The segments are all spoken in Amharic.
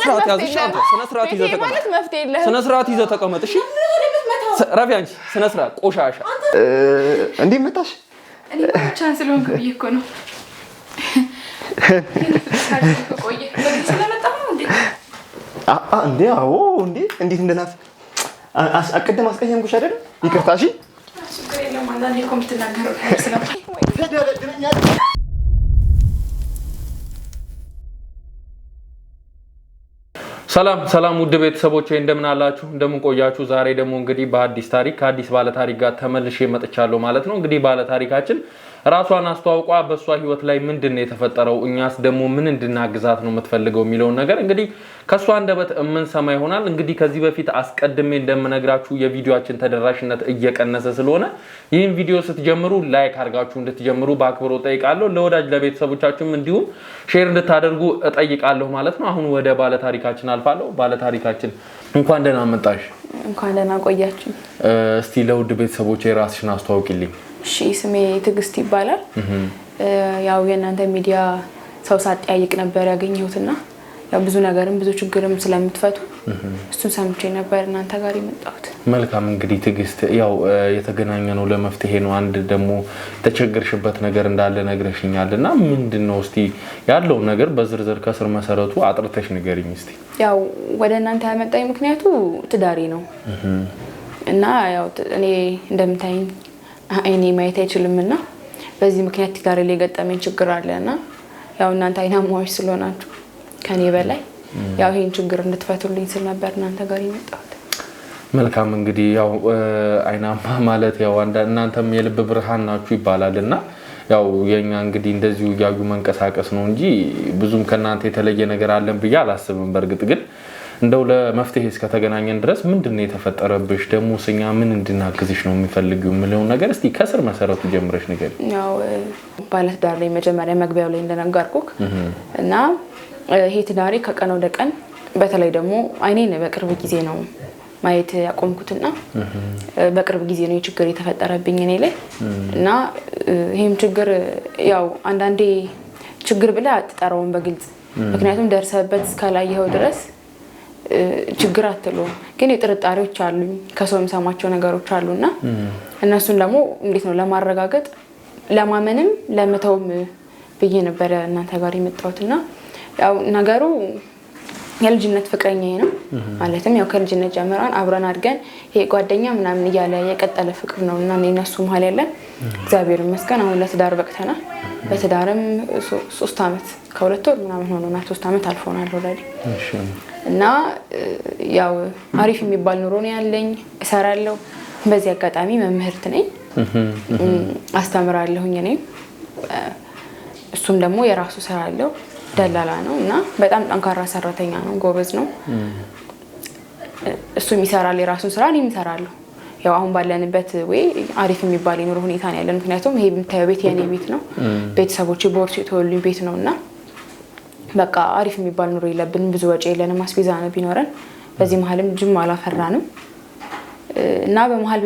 ስርዓት ያዝ እሺ አንተ ስነ ስርዓት ይዘህ ተቀመጥ ማለት መፍትሄ የለህም ስነ ስርዓት ይዘህ ተቀመጥ እሺ ረፊ አንቺ ስነ ስርዓት ቆሻሻ እንዴ መጣሽ እኔ ብቻን ስለሆንክ ብዬ እኮ ነው ቆየ በግልጽ ስለመጣሁ ነው እንዴ እንዴ አዎ እንዴ እንዴት እንደናፍ አቀደም አስቀየምኩሽ አይደል ይቅርታ እሺ ችግር የለም አንዳንዴ እኮ የምትናገረው ስለማይ ተደረድረኛል ሰላም ሰላም ውድ ቤተሰቦቼ እንደምን አላችሁ እንደምን ቆያችሁ ዛሬ ደግሞ እንግዲህ በአዲስ ታሪክ ከአዲስ ባለ ታሪክ ጋር ተመልሼ መጥቻለሁ ማለት ነው እንግዲህ ባለ ታሪካችን ራሷን አስተዋውቋ በሷ ህይወት ላይ ምንድነው የተፈጠረው እኛስ ደግሞ ምን እንድናግዛት ነው የምትፈልገው የሚለው ነገር እንግዲህ ከሷ አንደበት ሰማ ይሆናል እንግዲህ ከዚህ በፊት አስቀድሜ እንደምነግራችሁ የቪዲዮአችን ተደራሽነት እየቀነሰ ስለሆነ ይህን ቪዲዮ ስትጀምሩ ላይክ አድርጋችሁ እንድትጀምሩ በአክብሮት ጠይቃለሁ ለወዳጅ ለቤተሰቦቻችሁም እንዲሁም ሼር እንድታደርጉ እጠይቃለሁ ማለት ነው አሁን ወደ ባለ ታሪካችን አልፋለሁ ባለ ታሪካችን እንኳን ደህና መጣሽ እንኳን ደህና ቆያችሁ እስቲ ለውድ ቤተሰቦቼ ራስሽን አስተዋውቂልኝ እሺ ስሜ ትግስት ይባላል ያው የእናንተ ሚዲያ ሰው ሳጥያይቅ ነበር ያገኘሁትና ያው ብዙ ነገርም ብዙ ችግርም ስለምትፈቱ እሱን ሰምቼ ነበር እናንተ ጋር የመጣሁት መልካም እንግዲህ ትግስት ያው የተገናኘነው ለመፍትሄ ነው አንድ ደግሞ ተቸግርሽበት ነገር እንዳለ ነግረሽኛልና ምንድነው እስቲ ያለው ነገር በዝርዝር ከስር መሰረቱ አጥርተሽ ንገሪኝ እስቲ ያው ወደ እናንተ ያመጣኝ ምክንያቱ ትዳሬ ነው እና ያው እኔ እንደምታይኝ አይኔ ማየት አይችልምና በዚህ ምክንያት ትዳሬ ላይ ገጠመኝ ችግር አለና ያው እናንተ አይናማዎች ስለሆናችሁ ከኔ በላይ ያው ይሄን ችግር እንድትፈቱልኝ ስለ ነበር እናንተ ጋር የመጣሁት መልካም እንግዲህ ያው አይናማ ማለት ያው እናንተም የልብ ብርሃን ናችሁ ይባላልና ያው የኛ እንግዲህ እንደዚሁ ያዩ መንቀሳቀስ ነው እንጂ ብዙም ከናንተ የተለየ ነገር አለን ብዬ አላስብም በርግጥ ግን እንደው ለመፍትሄ እስከተገናኘን ድረስ ምንድነው የተፈጠረብሽ ደሞ ስኛ ምን እንድናግዝሽ ነው የሚፈልጊው ምለው ነገር እስቲ ከስር መሰረቱ ጀምረሽ ንገሪ ያው ባለት ዳር ላይ መጀመሪያ መግቢያው ላይ እንደነገርኩክ እና ይሄ ትዳሬ ከቀን ወደ ቀን በተለይ ደግሞ አይኔን በቅርብ ጊዜ ነው ማየት ያቆምኩትና በቅርብ ጊዜ ነው ችግር የተፈጠረብኝ እኔ ላይ እና ይሄም ችግር ያው አንዳንዴ ችግር ብለ አትጠራውን በግልጽ ምክንያቱም ደርሰበት እስካላየው ድረስ ችግር አትለው ግን የጥርጣሬዎች አሉኝ ከሰውም ሰማቸው ነገሮች አሉና እነሱን ደግሞ እንዴት ነው ለማረጋገጥ ለማመንም ለመተውም ብዬ ነበር እናንተ ጋር የመጣሁትና ያው ነገሩ የልጅነት ፍቅረኛዬ ነው ማለትም ያው ከልጅነት ጀምረን አብረን አድገን ይሄ ጓደኛ ምናምን እያለ የቀጠለ ፍቅር ነውና እነሱ መሃል ያለን እግዚአብሔር ይመስገን አሁን ለትዳር በቅተናል በትዳርም 3 አመት ከ2 ወር ምናምን ሆኖናል 3 አመት አልፎናል ኦሬዲ እና ያው አሪፍ የሚባል ኑሮ ነው ያለኝ እሰራለሁ በዚህ አጋጣሚ መምህርት ነኝ አስተምራለሁኝ እኔ እሱም ደግሞ የራሱ ስራ አለው ደላላ ነው እና በጣም ጠንካራ ሰራተኛ ነው ጎበዝ ነው እሱም ይሰራል የራሱን ስራ እኔም እሰራለሁ ያው አሁን ባለንበት ወይ አሪፍ የሚባል የኑሮ ሁኔታ ነው ያለን ምክንያቱም ይሄ የምታየው ቤት የኔ ቤት ነው ቤተሰቦቼ ቦርሱ የተወሉኝ ቤት ነውና በቃ አሪፍ የሚባል ኑሮ የለብንም ብዙ ወጪ የለንም አስቤዛ ነው ቢኖረን በዚህ መሐልም ጅም አላፈራንም እና በመሐል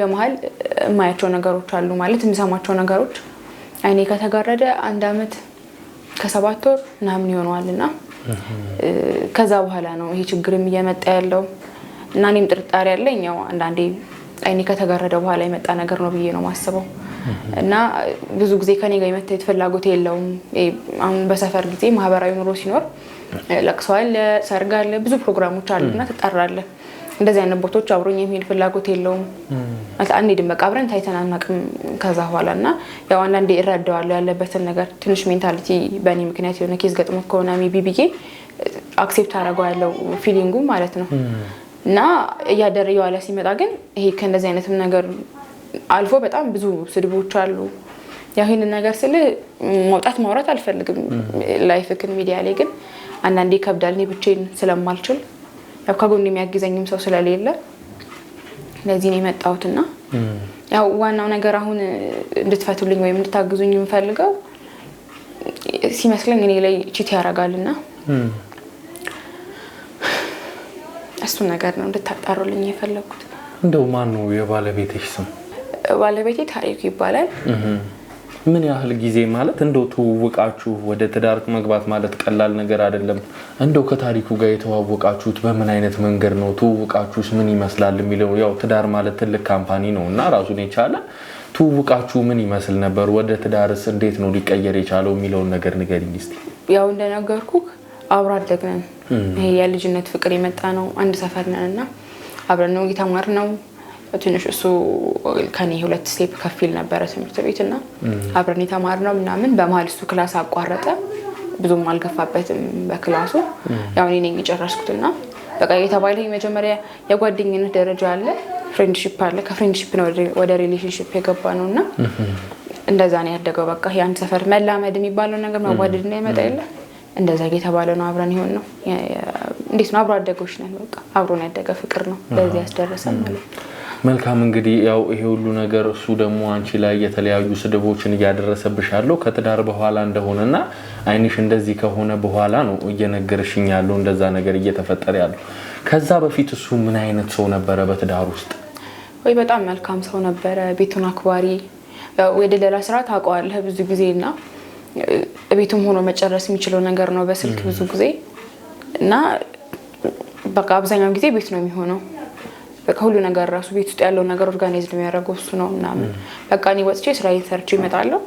የማያቸው ነገሮች አሉ ማለት የምሰማቸው ነገሮች አይኔ ከተጋረደ 1 አመት ከ7 ወር ምናምን ይሆነዋልና ከዛ በኋላ ነው ይሄ ችግርም እየመጣ ያለው እና እኔም ጥርጣሬ ያለኝ ያው አንዳንዴ አይኔ ከተጋረደ በኋላ የመጣ ነገር ነው ብዬ ነው ማስበው እና ብዙ ጊዜ ከኔ ጋር የመታየት ፍላጎት የለውም አሁን በሰፈር ጊዜ ማህበራዊ ኑሮ ሲኖር ለቅሶ አለ ሰርግ አለ ብዙ ፕሮግራሞች አሉና ተጣራለ እንደዚህ አይነት ቦታዎች አብሮኝ የሚል ፍላጎት የለውም አንዴ ድምቅ አብረን ታይተናናቅም ከዛ በኋላና ያው አንዳንዴ እረዳዋለሁ ያለበትን ነገር ትንሽ ሜንታሊቲ በእኔ ምክንያት የሆነ ኬዝ ገጥሞት ከሆነ ቢቢዬ አክሴፕት አደርጋለሁ ፊሊንጉ ማለት ነው እና ያደረየው አለ ሲመጣ ግን ይሄ ከእንደዚህ አይነትም ነገር አልፎ በጣም ብዙ ስድቦች አሉ ያው ይሄን ነገር ስለ መውጣት ማውራት አልፈልግም ላይፍክን ሚዲያ ላይ ግን አንዳንዴ ከብዳልኔ ብቻዬን ስለማልችል ያው ከጎን የሚያግዘኝም ሰው ስለሌለ ለዚህ ነው የመጣሁትና ያው ዋናው ነገር አሁን እንድትፈቱልኝ ወይም እንድታግዙኝ የምፈልገው ሲመስለኝ እኔ ላይ ቺት ያረጋልና እሱ ነገር ነው እንድታጣሩልኝ የፈለኩት እንደው ማን ነው የባለቤትሽ ስም ባለቤቴ ታሪኩ ይባላል ምን ያህል ጊዜ ማለት እንደው ተዋወቃችሁ? ወደ ትዳር መግባት ማለት ቀላል ነገር አይደለም። እንደው ከታሪኩ ጋር የተዋወቃችሁት በምን አይነት መንገድ ነው? ተዋወቃችሁስ ምን ይመስላል የሚለው ያው ትዳር ማለት ትልቅ ካምፓኒ ነው እና ራሱን የቻለ ተዋወቃችሁ ምን ይመስል ነበር? ወደ ትዳርስ እንዴት ነው ሊቀየር የቻለው የሚለውን ነገር ንገሪኝ እስቲ። ያው እንደነገርኩህ አብሮ አደግነን። ይሄ የልጅነት ፍቅር የመጣ ነው። አንድ ሰፈር ነንና አብረን ነው የተማርነው። ትንሽ እሱ ከኔ 2 ስቴፕ ከፊል ነበረ ትምህርት ቤትና አብረን የተማርነው ምናምን። በመሀል እሱ ክላስ አቋረጠ። ብዙም አልገፋበትም በክላሱ። ያው እኔ ነኝ የጨረስኩትና በቃ የተባለ መጀመሪያ የጓደኝነት ደረጃ አለ፣ ፍሬንድሺፕ አለ። ከፍሬንድሺፕ ነው ወደ ሪሌሽንሺፕ የገባ ነውና እንደዛ ነው ያደገው። በቃ ያን ሰፈር መላመድ የሚባለው ነገር ማዋደድ ነው ያመጣ የለ እንደዛ እየተባለ ነው አብረን ይሆን ነው። እንዴት ነው አብሮ አደጎች ነን። በቃ አብሮን ያደገ ፍቅር ነው ለዚህ ያስደረሰን ማለት ነው። መልካም እንግዲህ ያው ይሄ ሁሉ ነገር እሱ ደግሞ አንቺ ላይ የተለያዩ ስድቦችን እያደረሰብሽ ያለው ከትዳር በኋላ እንደሆነና አይንሽ እንደዚህ ከሆነ በኋላ ነው እየነገርሽኝ ያለው እንደዛ ነገር እየተፈጠረ ያለው። ከዛ በፊት እሱ ምን አይነት ሰው ነበረ በትዳር ውስጥ? ወይ በጣም መልካም ሰው ነበረ፣ ቤቱን አክባሪ። ወደ ሌላ ስራ ታውቀዋለህ ብዙ ጊዜና ቤቱም ሆኖ መጨረስ የሚችለው ነገር ነው በስልክ ብዙ ጊዜ እና በቃ አብዛኛው ጊዜ ቤት ነው የሚሆነው። በቃ ሁሉ ነገር ራሱ ቤት ውስጥ ያለው ነገር ኦርጋናይዝድ የሚያደርገው እሱ ነው ምናምን። በቃ እኔ ወጥቼ ስራዬን ሰርቼ እመጣለሁ።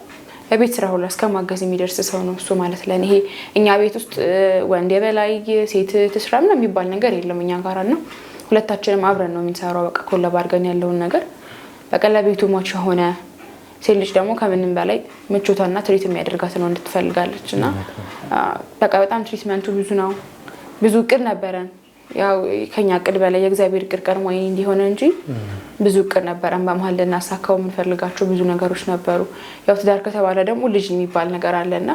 ለቤት ስራ ሁሉ እስከማገዝ የሚደርስ ሰው ነው እሱ ማለት ለኔ። ይሄ እኛ ቤት ውስጥ ወንድ የበላይ ሴት ትስራ ምናምን የሚባል ነገር የለም እኛ ጋር እና ሁለታችንም አብረን ነው የምንሰራው። በቃ ኮላብ አድርገን ያለውን ነገር በቃ ለቤቱ ሟች ሆነ። ሴት ልጅ ደግሞ ከምንም በላይ ምቾቷና ትሪት የሚያደርጋት ነው እንድትፈልጋለች እና በቃ በጣም ትሪትመንቱ ብዙ ነው። ብዙ እቅድ ነበረን። ያው ከኛ እቅድ በላይ የእግዚአብሔር እቅድ ቀድሞ እንዲሆነ እንጂ ብዙ እቅድ ነበረን። በመሀል ልናሳካው የምንፈልጋቸው ብዙ ነገሮች ነበሩ። ያው ትዳር ከተባለ ደግሞ ልጅ የሚባል ነገር አለና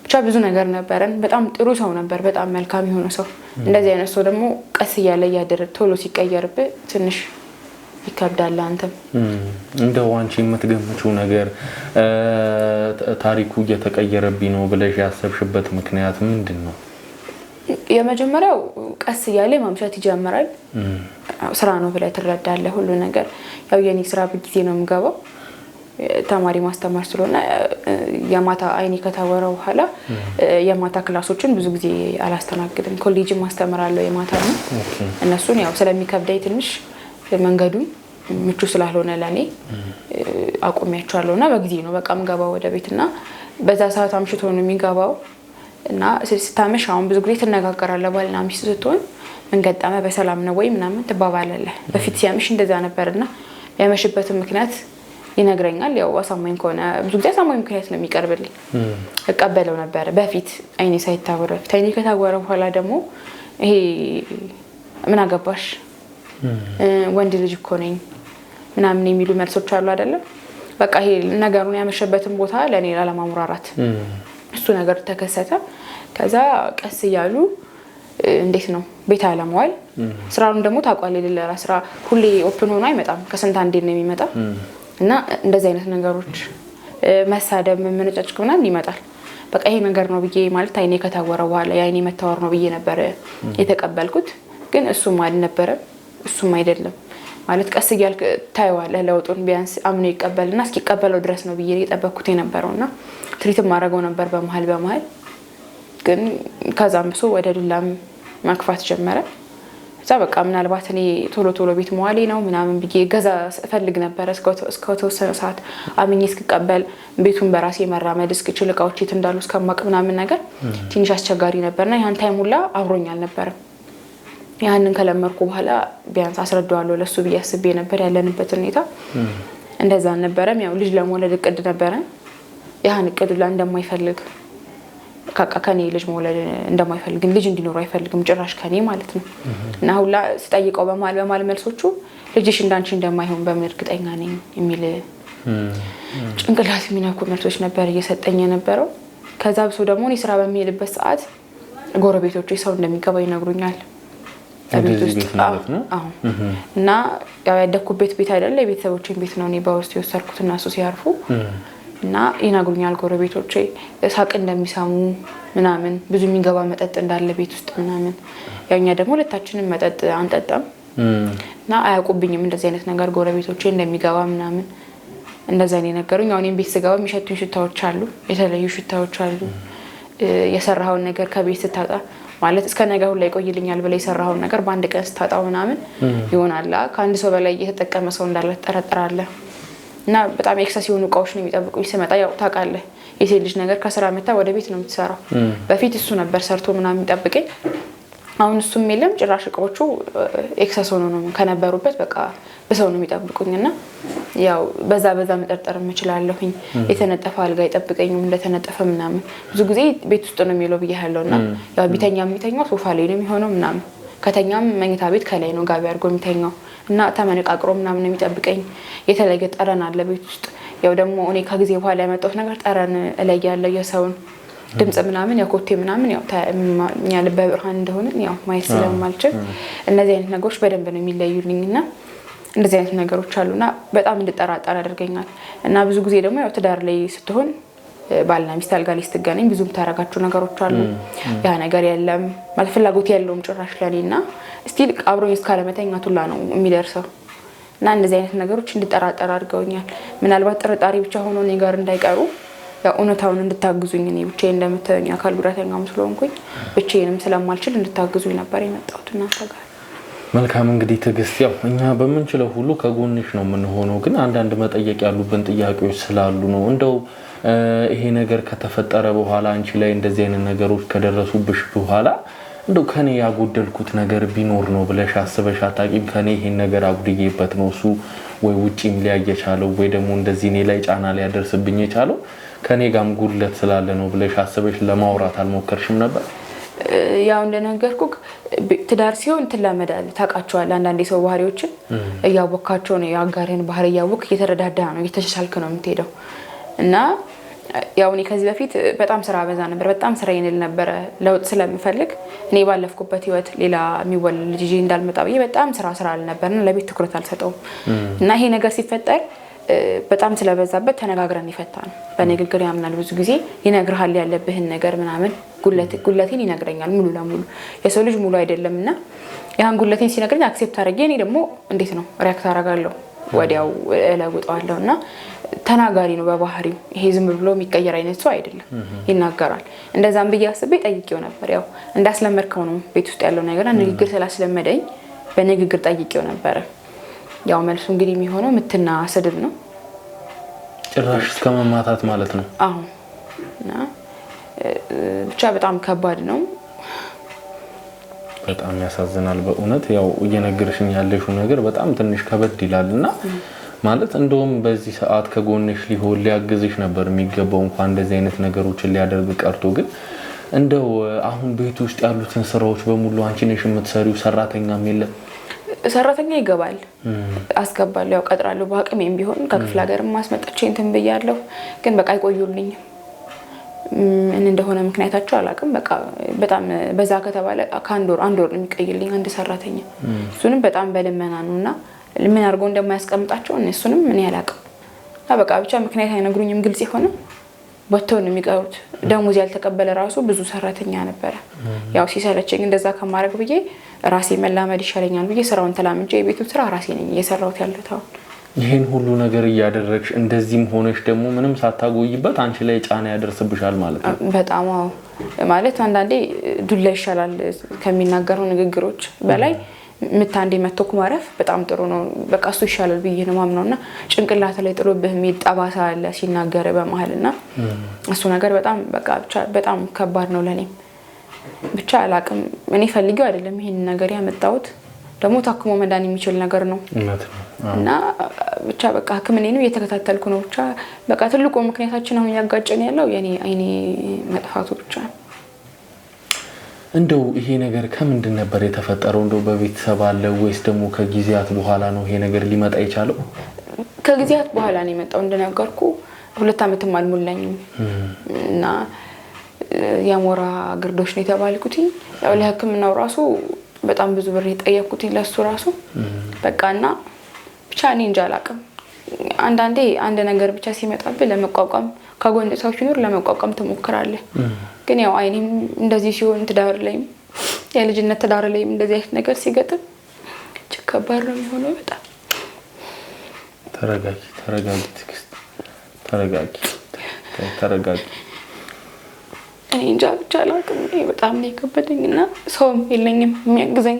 ብቻ ብዙ ነገር ነበረን። በጣም ጥሩ ሰው ነበር፣ በጣም መልካም የሆነ ሰው። እንደዚህ አይነት ሰው ደግሞ ቀስ እያለ እያደረግ ቶሎ ሲቀየርብህ ትንሽ ይከብዳል። አንተም እንደው አንቺ የምትገምጪው ነገር ታሪኩ እየተቀየረብኝ ነው ብለሽ ያሰብሽበት ምክንያት ምንድን ነው? የመጀመሪያው ቀስ እያለ ማምሸት ይጀምራል። ስራ ነው ብለህ ትረዳለህ ሁሉ ነገር። ያው የኔ ስራ በጊዜ ነው የምገባው፣ ተማሪ ማስተማር ስለሆነ የማታ አይኔ ከታወረ በኋላ የማታ ክላሶችን ብዙ ጊዜ አላስተናግድም። ኮሌጅም ማስተምራለሁ የማታ ነው። እነሱን ያው ስለሚከብዳኝ ትንሽ መንገዱን ምቹ ስላልሆነ ለኔ አቆሚያቸዋለሁና በጊዜ ነው በቃ የምገባው ወደ ቤትና በዛ ሰዓት አምሽቶ ነው የሚገባው። እና ስታመሽ አሁን ብዙ ጊዜ ትነጋገራለህ። ባልና ሚስት ስትሆን ምን ገጠመ በሰላም ነው ወይ ምናምን ትባባላለህ። በፊት ሲያምሽ እንደዛ ነበርና ያመሽበትን ምክንያት ይነግረኛል። ያው አሳማኝ ከሆነ ብዙ ጊዜ አሳማኝ ምክንያት ነው የሚቀርብልኝ። እቀበለው ነበር በፊት አይኔ ሳይታወር። በፊት አይኔ ከታወረ በኋላ ደግሞ ይሄ ምን አገባሽ ወንድ ልጅ እኮ ነኝ ምናምን የሚሉ መልሶች አሉ አይደለም። በቃ ይሄ ነገሩን ያመሸበትን ቦታ ለኔ ላለማሙራራት እሱ ነገር ተከሰተ። ከዛ ቀስ እያሉ እንዴት ነው ቤት አለመዋል። ስራውን ደግሞ ታውቃለህ ለሌላ ስራ ሁሌ ኦፕን ሆኖ አይመጣም፣ ከስንት አንዴ ነው የሚመጣው እና እንደዚህ አይነት ነገሮች መሳደብ መመነጫጭቅ ምናምን ይመጣል። በቃ ይሄ ነገር ነው ብዬ ማለት አይኔ ከታወረ በኋላ የአይኔ መታወር ነው ብዬ ነበር የተቀበልኩት። ግን እሱም አልነበረም እሱም አይደለም ማለት ቀስ እያልክ ታየዋለህ ለውጡን። ቢያንስ አምኖ ይቀበልና እስኪቀበለው ድረስ ነው ብዬ የጠበቅኩት የነበረውና ትሪትም ማድረገው ነበር በመሀል ግን ከዛም ብሶ ወደ ዱላም ማክፋት ጀመረ። እዛ በቃ ምናልባት እኔ ቶሎ ቤት መዋሌ ነው ምናምን ብዬ ገዛ እፈልግ ነበር እስከ ተወሰነ ሰዓት አምኜ እስክቀበል ቤቱን በራሴ መራመድ እስክችል እቃዎች የት እንዳሉ እስከማቅ ምናምን ነገር ትንሽ አስቸጋሪ ነበርና ያን ታይም ሁላ አብሮኝ አልነበረም። ያንን ከለመርኩ በኋላ ቢያንስ አስረዳዋለሁ ለሱ ብዬ አስቤ ነበር ያለንበት ሁኔታ እንደዛ ነበረም። ያው ልጅ ለመውለድ እቅድ ነበረ። ያን እቅድ ላይ እንደማይፈልግ ከኔ ልጅ መውለድ እንደማይፈልግ ልጅ እንዲኖር አይፈልግም ጭራሽ ከኔ ማለት ነው። እና ሁላ ስጠይቀው በማል መልሶቹ ልጅሽ እንዳንቺ እንደማይሆን በምን እርግጠኛ ነኝ የሚል ጭንቅላት የሚነኩ መልሶች ነበር እየሰጠኝ የነበረው። ከዛ ብሶ ደግሞ እኔ ስራ በሚሄድበት ሰዓት ጎረቤቶቼ ሰው እንደሚገባ ይነግሩኛል። ቤት ውስጥ እና ያው ያደኩበት ቤት አይደለ የቤተሰቦቼን ቤት ነው እኔ በውስጥ የወሰድኩት እና እሱ ሲያርፉ እና ይነግሩኛል ጎረቤቶቼ ሳቅ እንደሚሰሙ ምናምን ብዙ የሚገባ መጠጥ እንዳለ ቤት ውስጥ ምናምን። ያው እኛ ደግሞ ሁለታችንም መጠጥ አንጠጣም እና አያውቁብኝም እንደዚህ አይነት ነገር ጎረቤቶቼ እንደሚገባ ምናምን እንደዛ ነው የነገሩኝ። አሁን ቤት ስገባ የሚሸቱኝ ሽታዎች አሉ፣ የተለያዩ ሽታዎች አሉ። የሰራኸውን ነገር ከቤት ስታጣ ማለት እስከ ነገ ሁላ ይቆይልኛል ብለ የሰራኸውን ነገር በአንድ ቀን ስታጣው ምናምን ይሆናል። ከአንድ ሰው በላይ እየተጠቀመ ሰው እንዳለ ትጠረጥራለህ። እና በጣም ኤክሰስ የሆኑ እቃዎች ነው የሚጠብቁኝ። ስመጣ ያው ታውቃለህ የሴት ልጅ ነገር ከስራ መታ ወደ ቤት ነው የምትሰራው። በፊት እሱ ነበር ሰርቶ ምናምን የሚጠብቀኝ። አሁን እሱም የለም ጭራሽ እቃዎቹ ኤክሰስ ሆኖ ነው ከነበሩበት በቃ በሰው ነው የሚጠብቁኝ። እና ያው በዛ መጠርጠር እችላለሁኝ። የተነጠፈ አልጋ አይጠብቀኝም እንደተነጠፈ ምናምን። ብዙ ጊዜ ቤት ውስጥ ነው የሚለው ብያለሁ። እና ያው የሚተኛው ሶፋ ላይ ነው የሚሆነው ምናምን። ከተኛም መኝታ ቤት ከላይ ነው ጋቢ አድርጎ የሚተኛው እና ተመነቃቅሮ ምናምን የሚጠብቀኝ። የተለየ ጠረን አለ ቤት ውስጥ። ያው ደግሞ እኔ ከጊዜ በኋላ ያመጣሁት ነገር ጠረን እለያለሁ የሰውን ድምጽ ምናምን ያኮቴ ምናምን ያው ታኛል በብርሃን እንደሆነ ያው ማየት ስለማልችል እነዚህ አይነት ነገሮች በደንብ ነው የሚለዩልኝና እንደዚህ አይነት ነገሮች አሉና በጣም እንድጠራጠር ያደርገኛል። እና ብዙ ጊዜ ደግሞ ያው ትዳር ላይ ስትሆን ባልና ሚስት አልጋ ላይ ስትገናኝ ብዙ የምታረጋቸው ነገሮች አሉ። ያ ነገር የለም ማለት ፍላጎት ያለውም ጭራሽ ለኔና ስቲል አብሮኝ እስካለመተኛት ሁላ ነው የሚደርሰው። እና እንደዚህ አይነት ነገሮች እንድጠራጠር አድርገውኛል። ምናልባት ጥርጣሬ ብቻ ሆኖ እኔ ጋር እንዳይቀሩ ያው እውነታውን እንድታግዙኝ እኔ ብቻዬን እንደምትተኛ አካል ጉዳተኛም ስለሆንኩኝ ብቻዬንም ስለማልችል እንድታግዙኝ ነበር የመጣሁት እናንተ ጋር። መልካም እንግዲህ ትዕግስት፣ ያው እኛ በምንችለው ሁሉ ከጎንሽ ነው የምንሆነው። ግን አንዳንድ መጠየቅ ያሉብን ጥያቄዎች ስላሉ ነው። እንደው ይሄ ነገር ከተፈጠረ በኋላ አንቺ ላይ እንደዚህ አይነት ነገሮች ከደረሱብሽ በኋላ እንደው ከኔ ያጎደልኩት ነገር ቢኖር ነው ብለሽ አስበሽ አታውቂም? ከኔ ይሄን ነገር አጉድዬበት ነው እሱ ወይ ውጪም ሊያየቻለው ወይ ደግሞ እንደዚህ እኔ ላይ ጫና ሊያደርስብኝ የቻለው ከኔ ጋርም ጉድለት ስላለ ነው ብለሽ አስበሽ ለማውራት አልሞከርሽም ነበር? ያው እንደነገርኩክ ትዳር ሲሆን ትላመዳለህ፣ ታውቃቸዋለህ። አንዳንድ የሰው ባህሪዎችን እያወካቸው ነው የአጋርህን ባህሪ እያወክ እየተረዳዳ ነው እየተሻሻልክ ነው የምትሄደው። እና ያው እኔ ከዚህ በፊት በጣም ስራ በዛ ነበር፣ በጣም ስራ ይንል ነበር። ለውጥ ስለምፈልግ እኔ ባለፍኩበት ህይወት ሌላ የሚወለድ ልጅ እንዳልመጣ ብዬ በጣም ስራ አልነበርና ለቤት ትኩረት አልሰጠውም። እና ይሄ ነገር ሲፈጠር በጣም ስለበዛበት ተነጋግረን ይፈታል። በንግግር ያምናል። ብዙ ጊዜ ይነግርሃል ያለብህን ነገር ምናምን ጉለቴን ይነግረኛል ሙሉ ለሙሉ። የሰው ልጅ ሙሉ አይደለምና ያን ጉለቴን ሲነግረኝ አክሴፕት አድርጌ እኔ ደግሞ እንዴት ነው ሪአክት አደርጋለሁ፣ ወዲያው እለውጠዋለሁና ተናጋሪ ነው በባህሪው። ይሄ ዝም ብሎ የሚቀየር አይነት ሰው አይደለም፣ ይናገራል። እንደዛም ብዬ አስቤ ጠይቄው ነበር። ያው እንዳስለመድከው ነው ቤት ውስጥ ያለው ነገር ንግግር ስላስለመደኝ በንግግር ጠይቄው ነበር። ያው መልሱ እንግዲህ የሚሆነው ምትና ስድብ ነው። ጭራሽ እስከ መማታት ማለት ነው። አዎ። እና ብቻ በጣም ከባድ ነው። በጣም ያሳዝናል በእውነት። ያው እየነገርሽኝ ያለሽው ነገር በጣም ትንሽ ከበድ ይላልና ማለት እንደውም በዚህ ሰዓት ከጎንሽ ሊሆን ሊያግዝሽ ነበር የሚገባው እንኳን እንደዚህ አይነት ነገሮችን ሊያደርግ ቀርቶ። ግን እንደው አሁን ቤት ውስጥ ያሉትን ስራዎች በሙሉ አንቺ ነሽ የምትሰሪው? ሰራተኛም የለም? ሰራተኛ ይገባል አስገባለሁ፣ ያው ቀጥራለሁ በአቅሜም ቢሆን ከክፍለ ሀገርም ማስመጣቼ እንትን ብያለሁ። ግን በቃ አይቆዩልኝ ምን እንደሆነ ምክንያታቸው አላውቅም። በቃ በጣም በዛ ከተባለ አንድ ወር የሚቀይልኝ አንድ ሰራተኛ፣ እሱንም በጣም በልመና ነውና ምን አድርጎ እንደማያስቀምጣቸው እሱንም ምን ያላውቅም። በቃ ብቻ ምክንያት አይነግሩኝም። ግልጽ የሆነ ወጥተው ነው የሚቀሩት። ደሞዝ ያልተቀበለ ራሱ ብዙ ሰራተኛ ነበረ። ያው ሲሰለቸኝ እንደዛ ከማድረግ ብዬ ራሴ መላመድ ይሻለኛል ብዬ ስራውን ተላምጄ የቤቱ ስራ ራሴ ነኝ እየሰራሁት ያለሁት። አሁን ይሄን ሁሉ ነገር እያደረግሽ እንደዚህም ሆነሽ ደግሞ ምንም ሳታጎይበት አንቺ ላይ ጫና ያደርስብሻል ማለት ነው። በጣም አዎ። ማለት አንዳንዴ ዱላ ይሻላል ከሚናገረው ንግግሮች በላይ ምታንዴ መተኩ ማረፍ በጣም ጥሩ ነው። በቃ እሱ ይሻላል ብዬ ነው ማምነውና ጭንቅላት ላይ ጥሎብህ የሚጠባሳ አለ ሲናገር በመሃልና እሱ ነገር በጣም በቃ ብቻ በጣም ከባድ ነው ለኔ። ብቻ አላቅም እኔ ፈልጌው አይደለም ይሄን ነገር ያመጣሁት፣ ደግሞ ታክሞ መዳን የሚችል ነገር ነው እና ብቻ በቃ ሕክምናዬን እየተከታተልኩ ነው። ብቻ በቃ ትልቁ ምክንያታችን አሁን ያጋጨን ያለው የኔ አይኔ መጥፋቱ ብቻ ነው። እንደው ይሄ ነገር ከምንድን ነበር የተፈጠረው? እንደው በቤተሰብ አለ ወይስ ደግሞ ከጊዜያት በኋላ ነው ይሄ ነገር ሊመጣ የቻለው? ከጊዜያት በኋላ ነው የመጣው። እንደነገርኩ 2 አመትም አልሞላኝም እና ያሞራ ግርዶሽ ነው የተባልኩት። ያው ለሕክምናው ራሱ በጣም ብዙ ብር የጠየቅኩት ለሱ ራሱ በቃና ብቻ እኔ እንጃ አላውቅም። አንዳንዴ አንድ ነገር ብቻ ሲመጣብህ ለመቋቋም ከጎን ሰው ሲኖር ለመቋቋም ትሞክራለህ። ግን ያው አይኔም እንደዚህ ሲሆን ትዳር ላይም የልጅነት ትዳር ላይም እንደዚህ አይነት ነገር ሲገጥም ከባድ ነው የሚሆነው። በጣም ተረጋጊ ትዕግስት። ተረጋጊ። እኔ እንጃ ብቻ አላውቅም። በጣም ነው የከበደኝና ሰውም የለኝም የሚያግዘኝ።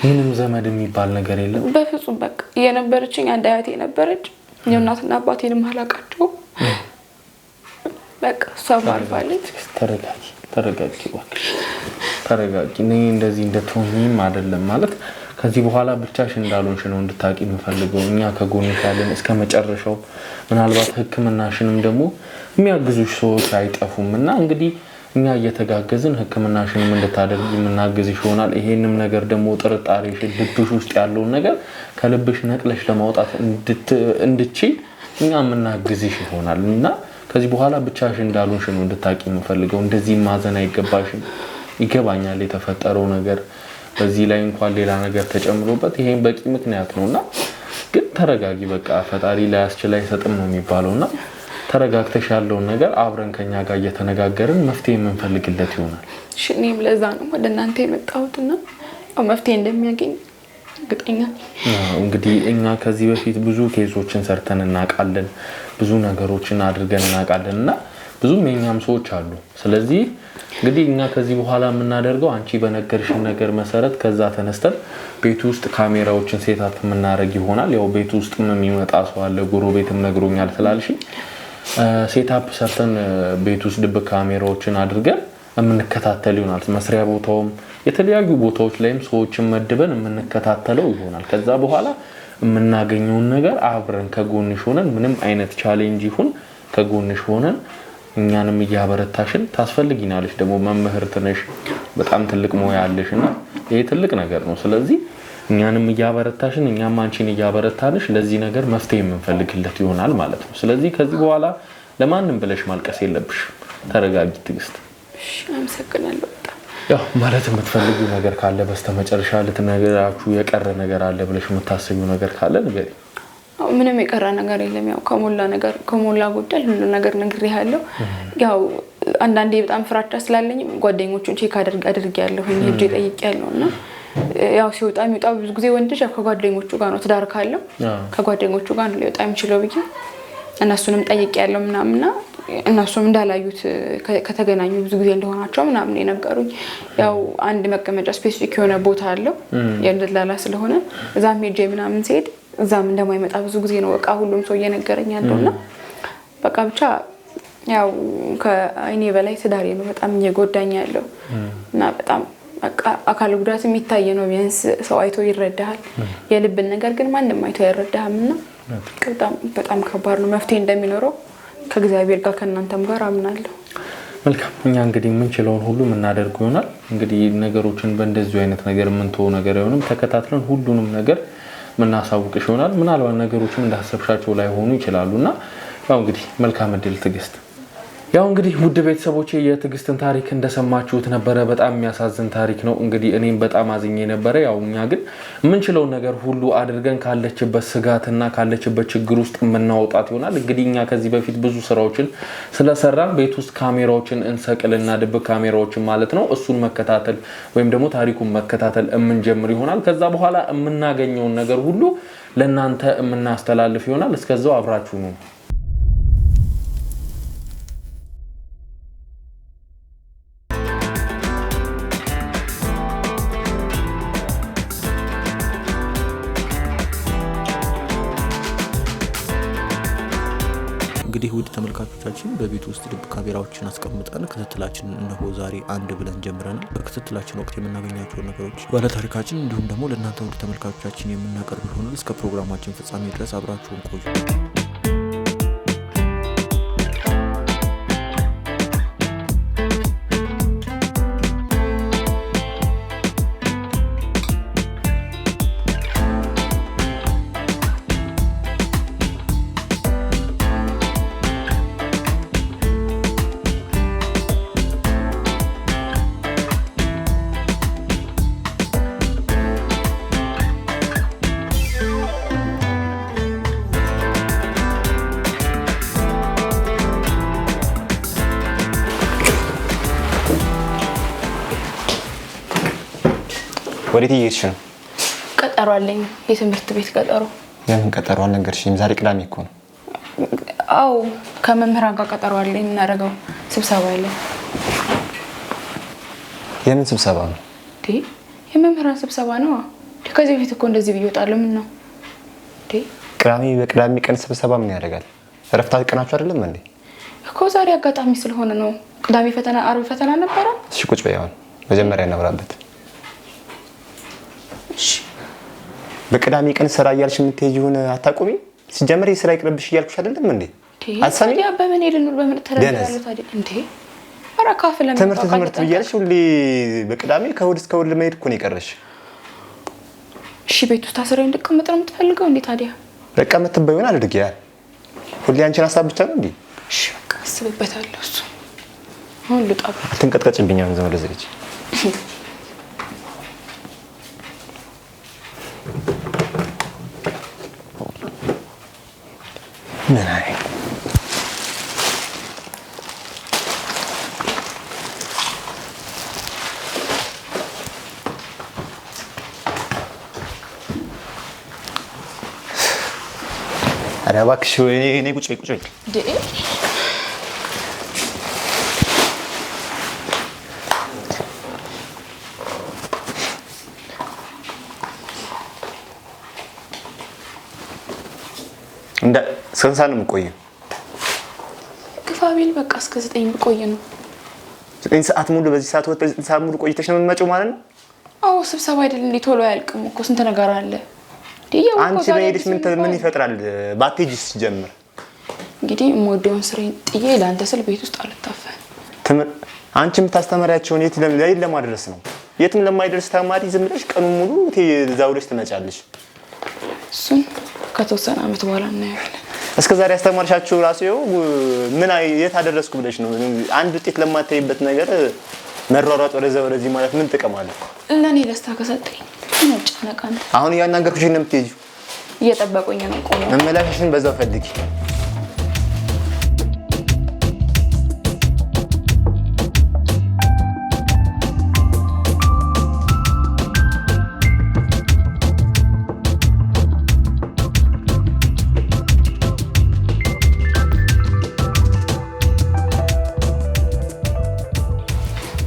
ምንም ዘመድ የሚባል ነገር የለም በፍጹም። በቃ የነበረችኝ አንድ አያቴ ነበረች። የእናትና አባቴንም አላውቃቸውም። በቃ እሷም አልፋለች። ተረጋጊ። እኔ እንደዚህ እንደትሆኚም አይደለም ማለት ከዚህ በኋላ ብቻሽ እንዳልሆንሽ ነው እንድታቂ የምፈልገው። እኛ ከጎንሽ ያለን እስከ መጨረሻው። ምናልባት ሕክምናሽንም ደግሞ የሚያግዙሽ ሰዎች አይጠፉም እና እንግዲህ እኛ እየተጋገዝን ሕክምናሽንም እንድታደርጊ የምናግዝሽ ይሆናል። ይሄንም ነገር ደግሞ ጥርጣሬሽ ልብሽ ውስጥ ያለውን ነገር ከልብሽ ነቅለሽ ለማውጣት እንድትችይ እኛ የምናግዝሽ ይሆናል እና ከዚህ በኋላ ብቻሽ እንዳልሆንሽ ነው እንድታቂ የምፈልገው። እንደዚህ ማዘን አይገባሽም። ይገባኛል የተፈጠረው ነገር፣ በዚህ ላይ እንኳን ሌላ ነገር ተጨምሮበት ይሄን በቂ ምክንያት ነውና ግን ተረጋጊ። በቃ ፈጣሪ ላይ አስችላ አይሰጥም ነው የሚባለውና ተረጋግተሽ ያለውን ነገር አብረን ከኛ ጋር እየተነጋገርን መፍትሄ የምንፈልግለት ይሆናል። እሺ እኔም ለዛ ነው ወደ እናንተ የመጣሁትና መፍትሄ እንደሚያገኝ እርግጠኛ ነኝ። እንግዲህ እኛ ከዚህ በፊት ብዙ ኬዞችን ሰርተን እናውቃለን፣ ብዙ ነገሮችን አድርገን እናውቃለን እና ብዙም የኛም ሰዎች አሉ። ስለዚህ እንግዲህ እኛ ከዚህ በኋላ የምናደርገው አንቺ በነገርሽን ነገር መሰረት ከዛ ተነስተን ቤት ውስጥ ካሜራዎችን ሴታፕ የምናደርግ ይሆናል። ያው ቤት ውስጥ የሚመጣ ሰው አለ፣ ጎረቤትም ነግሮኛል ስላልሽ ሴታፕ ሰርተን ቤት ውስጥ ድብቅ ካሜራዎችን አድርገን የምንከታተል ይሆናል። መስሪያ ቦታውም የተለያዩ ቦታዎች ላይም ሰዎችን መድበን የምንከታተለው ይሆናል። ከዛ በኋላ የምናገኘውን ነገር አብረን ከጎንሽ ሆነን ምንም አይነት ቻሌንጅ ይሁን ከጎንሽ ሆነን እኛንም እያበረታሽን ታስፈልጊናለሽ። ደግሞ መምህርት ነሽ፣ በጣም ትልቅ ሙያ አለሽና ይሄ ትልቅ ነገር ነው። ስለዚህ እኛንም እያበረታሽን እኛም አንቺን እያበረታንሽ ለዚህ ነገር መፍትሄ የምንፈልግለት ይሆናል ማለት ነው። ስለዚህ ከዚህ በኋላ ለማንም ብለሽ ማልቀስ የለብሽ። ተረጋጊ ትዕግስት። እሺ አመሰግናለሁ። ያው ማለት የምትፈልጊው ነገር ካለ በስተመጨረሻ ልትነግራችሁ የቀረ ነገር አለ ብለሽ የምታስቢው ነገር ካለ ንገሪ። ምንም የቀረ ነገር የለም። ያው ከሞላ ጎደል ሁሉ ነገር ነግሬሃለሁ። ያው አንዳንዴ በጣም ፍራቻ ስላለኝ ጓደኞቹን ቼክ አድርጌያለሁ፣ ሄጄ ጠይቄያለሁና ያው ሲወጣ የሚወጣ ብዙ ጊዜ ወንድ ልጅ ከጓደኞቹ ጋር ነው፣ ትዳር ካለው ከጓደኞቹ ጋር ነው ሊወጣ የሚችለው ብዬ እነሱንም ጠይቄያለሁ ምናምንና እነሱም እንዳላዩት ከተገናኙ ብዙ ጊዜ እንደሆናቸው ምናምን የነገሩኝ። ያው አንድ መቀመጫ ስፔሲፊክ የሆነ ቦታ አለው የእንደላላ ስለሆነ እዛም ሄጄ ምናምን ሲሄድ እዛም እንደማይመጣ ብዙ ጊዜ ነው በቃ ሁሉም ሰው እየነገረኝ ያለውና በቃ ብቻ ያው ከአይኔ በላይ ትዳሬ ነው በጣም እየጎዳኝ ያለው እና በጣም በቃ አካል ጉዳት የሚታይ ነው። ቢያንስ ሰው አይቶ ይረዳሃል። የልብን ነገር ግን ማንም አይቶ አይረዳህምና በጣም ከባድ ነው። መፍትሄ እንደሚኖረው ከእግዚአብሔር ጋር ከእናንተም ጋር አምናለሁ። መልካም። እኛ እንግዲህ የምንችለውን ሁሉ የምናደርግ ይሆናል። እንግዲህ ነገሮችን በእንደዚሁ አይነት ነገር የምንተው ነገር አይሆንም። ተከታትለን ሁሉንም ነገር የምናሳውቅሽ ይሆናል። ምናልባት ነገሮችም እንዳሰብሻቸው ላይ ሆኑ ይችላሉና ያው እንግዲህ መልካም እድል ትዕግስት። ያው እንግዲህ ውድ ቤተሰቦቼ የትዕግስትን ታሪክ እንደሰማችሁት ነበረ። በጣም የሚያሳዝን ታሪክ ነው። እንግዲህ እኔም በጣም አዝኜ ነበረ። ያው እኛ ግን የምንችለው ነገር ሁሉ አድርገን ካለችበት ስጋትና ካለችበት ችግር ውስጥ የምናወጣት ይሆናል። እንግዲህ እኛ ከዚህ በፊት ብዙ ስራዎችን ስለሰራን ቤት ውስጥ ካሜራዎችን እንሰቅልና ድብቅ ካሜራዎችን ማለት ነው እሱን መከታተል ወይም ደግሞ ታሪኩን መከታተል የምንጀምር ይሆናል። ከዛ በኋላ የምናገኘውን ነገር ሁሉ ለእናንተ የምናስተላልፍ ይሆናል። እስከዛው አብራችሁ ነው። እንግዲህ ውድ ተመልካቾቻችን በቤት ውስጥ ድብቅ ካሜራዎችን አስቀምጠን ክትትላችንን እነሆ ዛሬ አንድ ብለን ጀምረናል። በክትትላችን ወቅት የምናገኛቸውን ነገሮች ባለ ታሪካችን እንዲሁም ደግሞ ለእናንተ ውድ ተመልካቾቻችን የምናቀርብ ይሆናል። እስከ ፕሮግራማችን ፍጻሜ ድረስ አብራችሁን ቆዩ። ወዴት እየሄድሽ ነው? ቀጠሮ አለኝ፣ የትምህርት ቤት ቀጠሮ። ለምን ቀጠሮ አልነገርሽኝም? ዛሬ ቅዳሜ እኮ ነው። አዎ ከመምህራን ጋር ቀጠሮ አለ የምናደርገው ስብሰባ አለ። የምን ስብሰባ ነው? የመምህራን ስብሰባ ነው። ከዚህ በፊት እኮ እንደዚህ ብዬወጣለሁ። ምን ነው በቅዳሜ ቀን ስብሰባ ምን ያደርጋል? እረፍት ቀናችሁ አይደለም እንዴ? እኮ ዛሬ አጋጣሚ ስለሆነ ነው። ቅዳሜ ፈተና፣ አርብ ፈተና ነበረ። እሺ ቁጭ በይ። አሁን መጀመሪያ እናወራበት። እሺ በቅዳሜ ቀን ስራ እያልሽ የምትሄጂውን አታቆሚ። ሲጀመር የስራ ይቅርብሽ እያልኩሽ አይደለም እንዴ? አትሰሚ? ታዲያ በምን ሄድን ነው? በምን ተረጋጋለሁ ታዲያ እንዴ? ኧረ ካፍ ለምን ትምህርት ብያለሽ። ሁሌ በቅዳሜ ከእሑድ እስከ እሑድ መሄድ እኮ ነው የቀረሽ። እሺ ቤት ውስጥ ታስሬ እንድቀመጥ ነው የምትፈልገው እንዴ? ታዲያ በቃ የምትበይውን አድርጊያ። ሁሌ አንቺን ሀሳብ ብቻ ነው እንዴ? እሺ በቃ አስብበታለሁ። እሱ አሁን ልጣበት። አትንቀጥቀጭብኝ። አሁን ዘመድ ዘልጅ ምን አይ ኧረ እባክሽ እኔ ቁጭ በይ እንደ ስንት ሰዓት ነው የምቆየው? ግፋቢል በቃ እስከ 9 ብቆይ ነው። 9 ሰዓት ሙሉ በዚህ ሰዓት ወጥ 9 ሰዓት ሙሉ ቆይተሽ ነው የምትመጪው ማለት ነው? አዎ ስብሰባ አይደል እንዴ? ቶሎ አያልቅም እኮ ስንት ነገር አለ። አንቺ በሄድሽ ምን ይፈጥራል? ባትሄጂስ ጀምር እንግዲህ የምወደውን ስራዬን ጥዬ ለአንተ ስል ቤት ውስጥ አልታፈን። አንቺ የምታስተምሪያቸውን የት ለማድረስ ነው? የትም ለማይደርስ ተማሪ ዝም ብለሽ ቀኑን ሙሉ እዛው ድረስ ትመጫለሽ። እሱን ከተወሰነ ዓመት በኋላ እናያለን። እስከ ዛሬ አስተማርሻችሁ ራሱ ምን የት አደረስኩ ብለሽ ነው? አንድ ውጤት ለማታይበት ነገር መሯሯጥ ወደዚህ ማለት ምን ጥቅም አለው? ለኔ ደስታ ከሰጠኝ ምን ጨነቃን? አሁን እያናገርኩሽ ነው የምትሄጂው? እየጠበቁኝ ነው። ቆሞ መመላሽን በዛው ፈልጊ።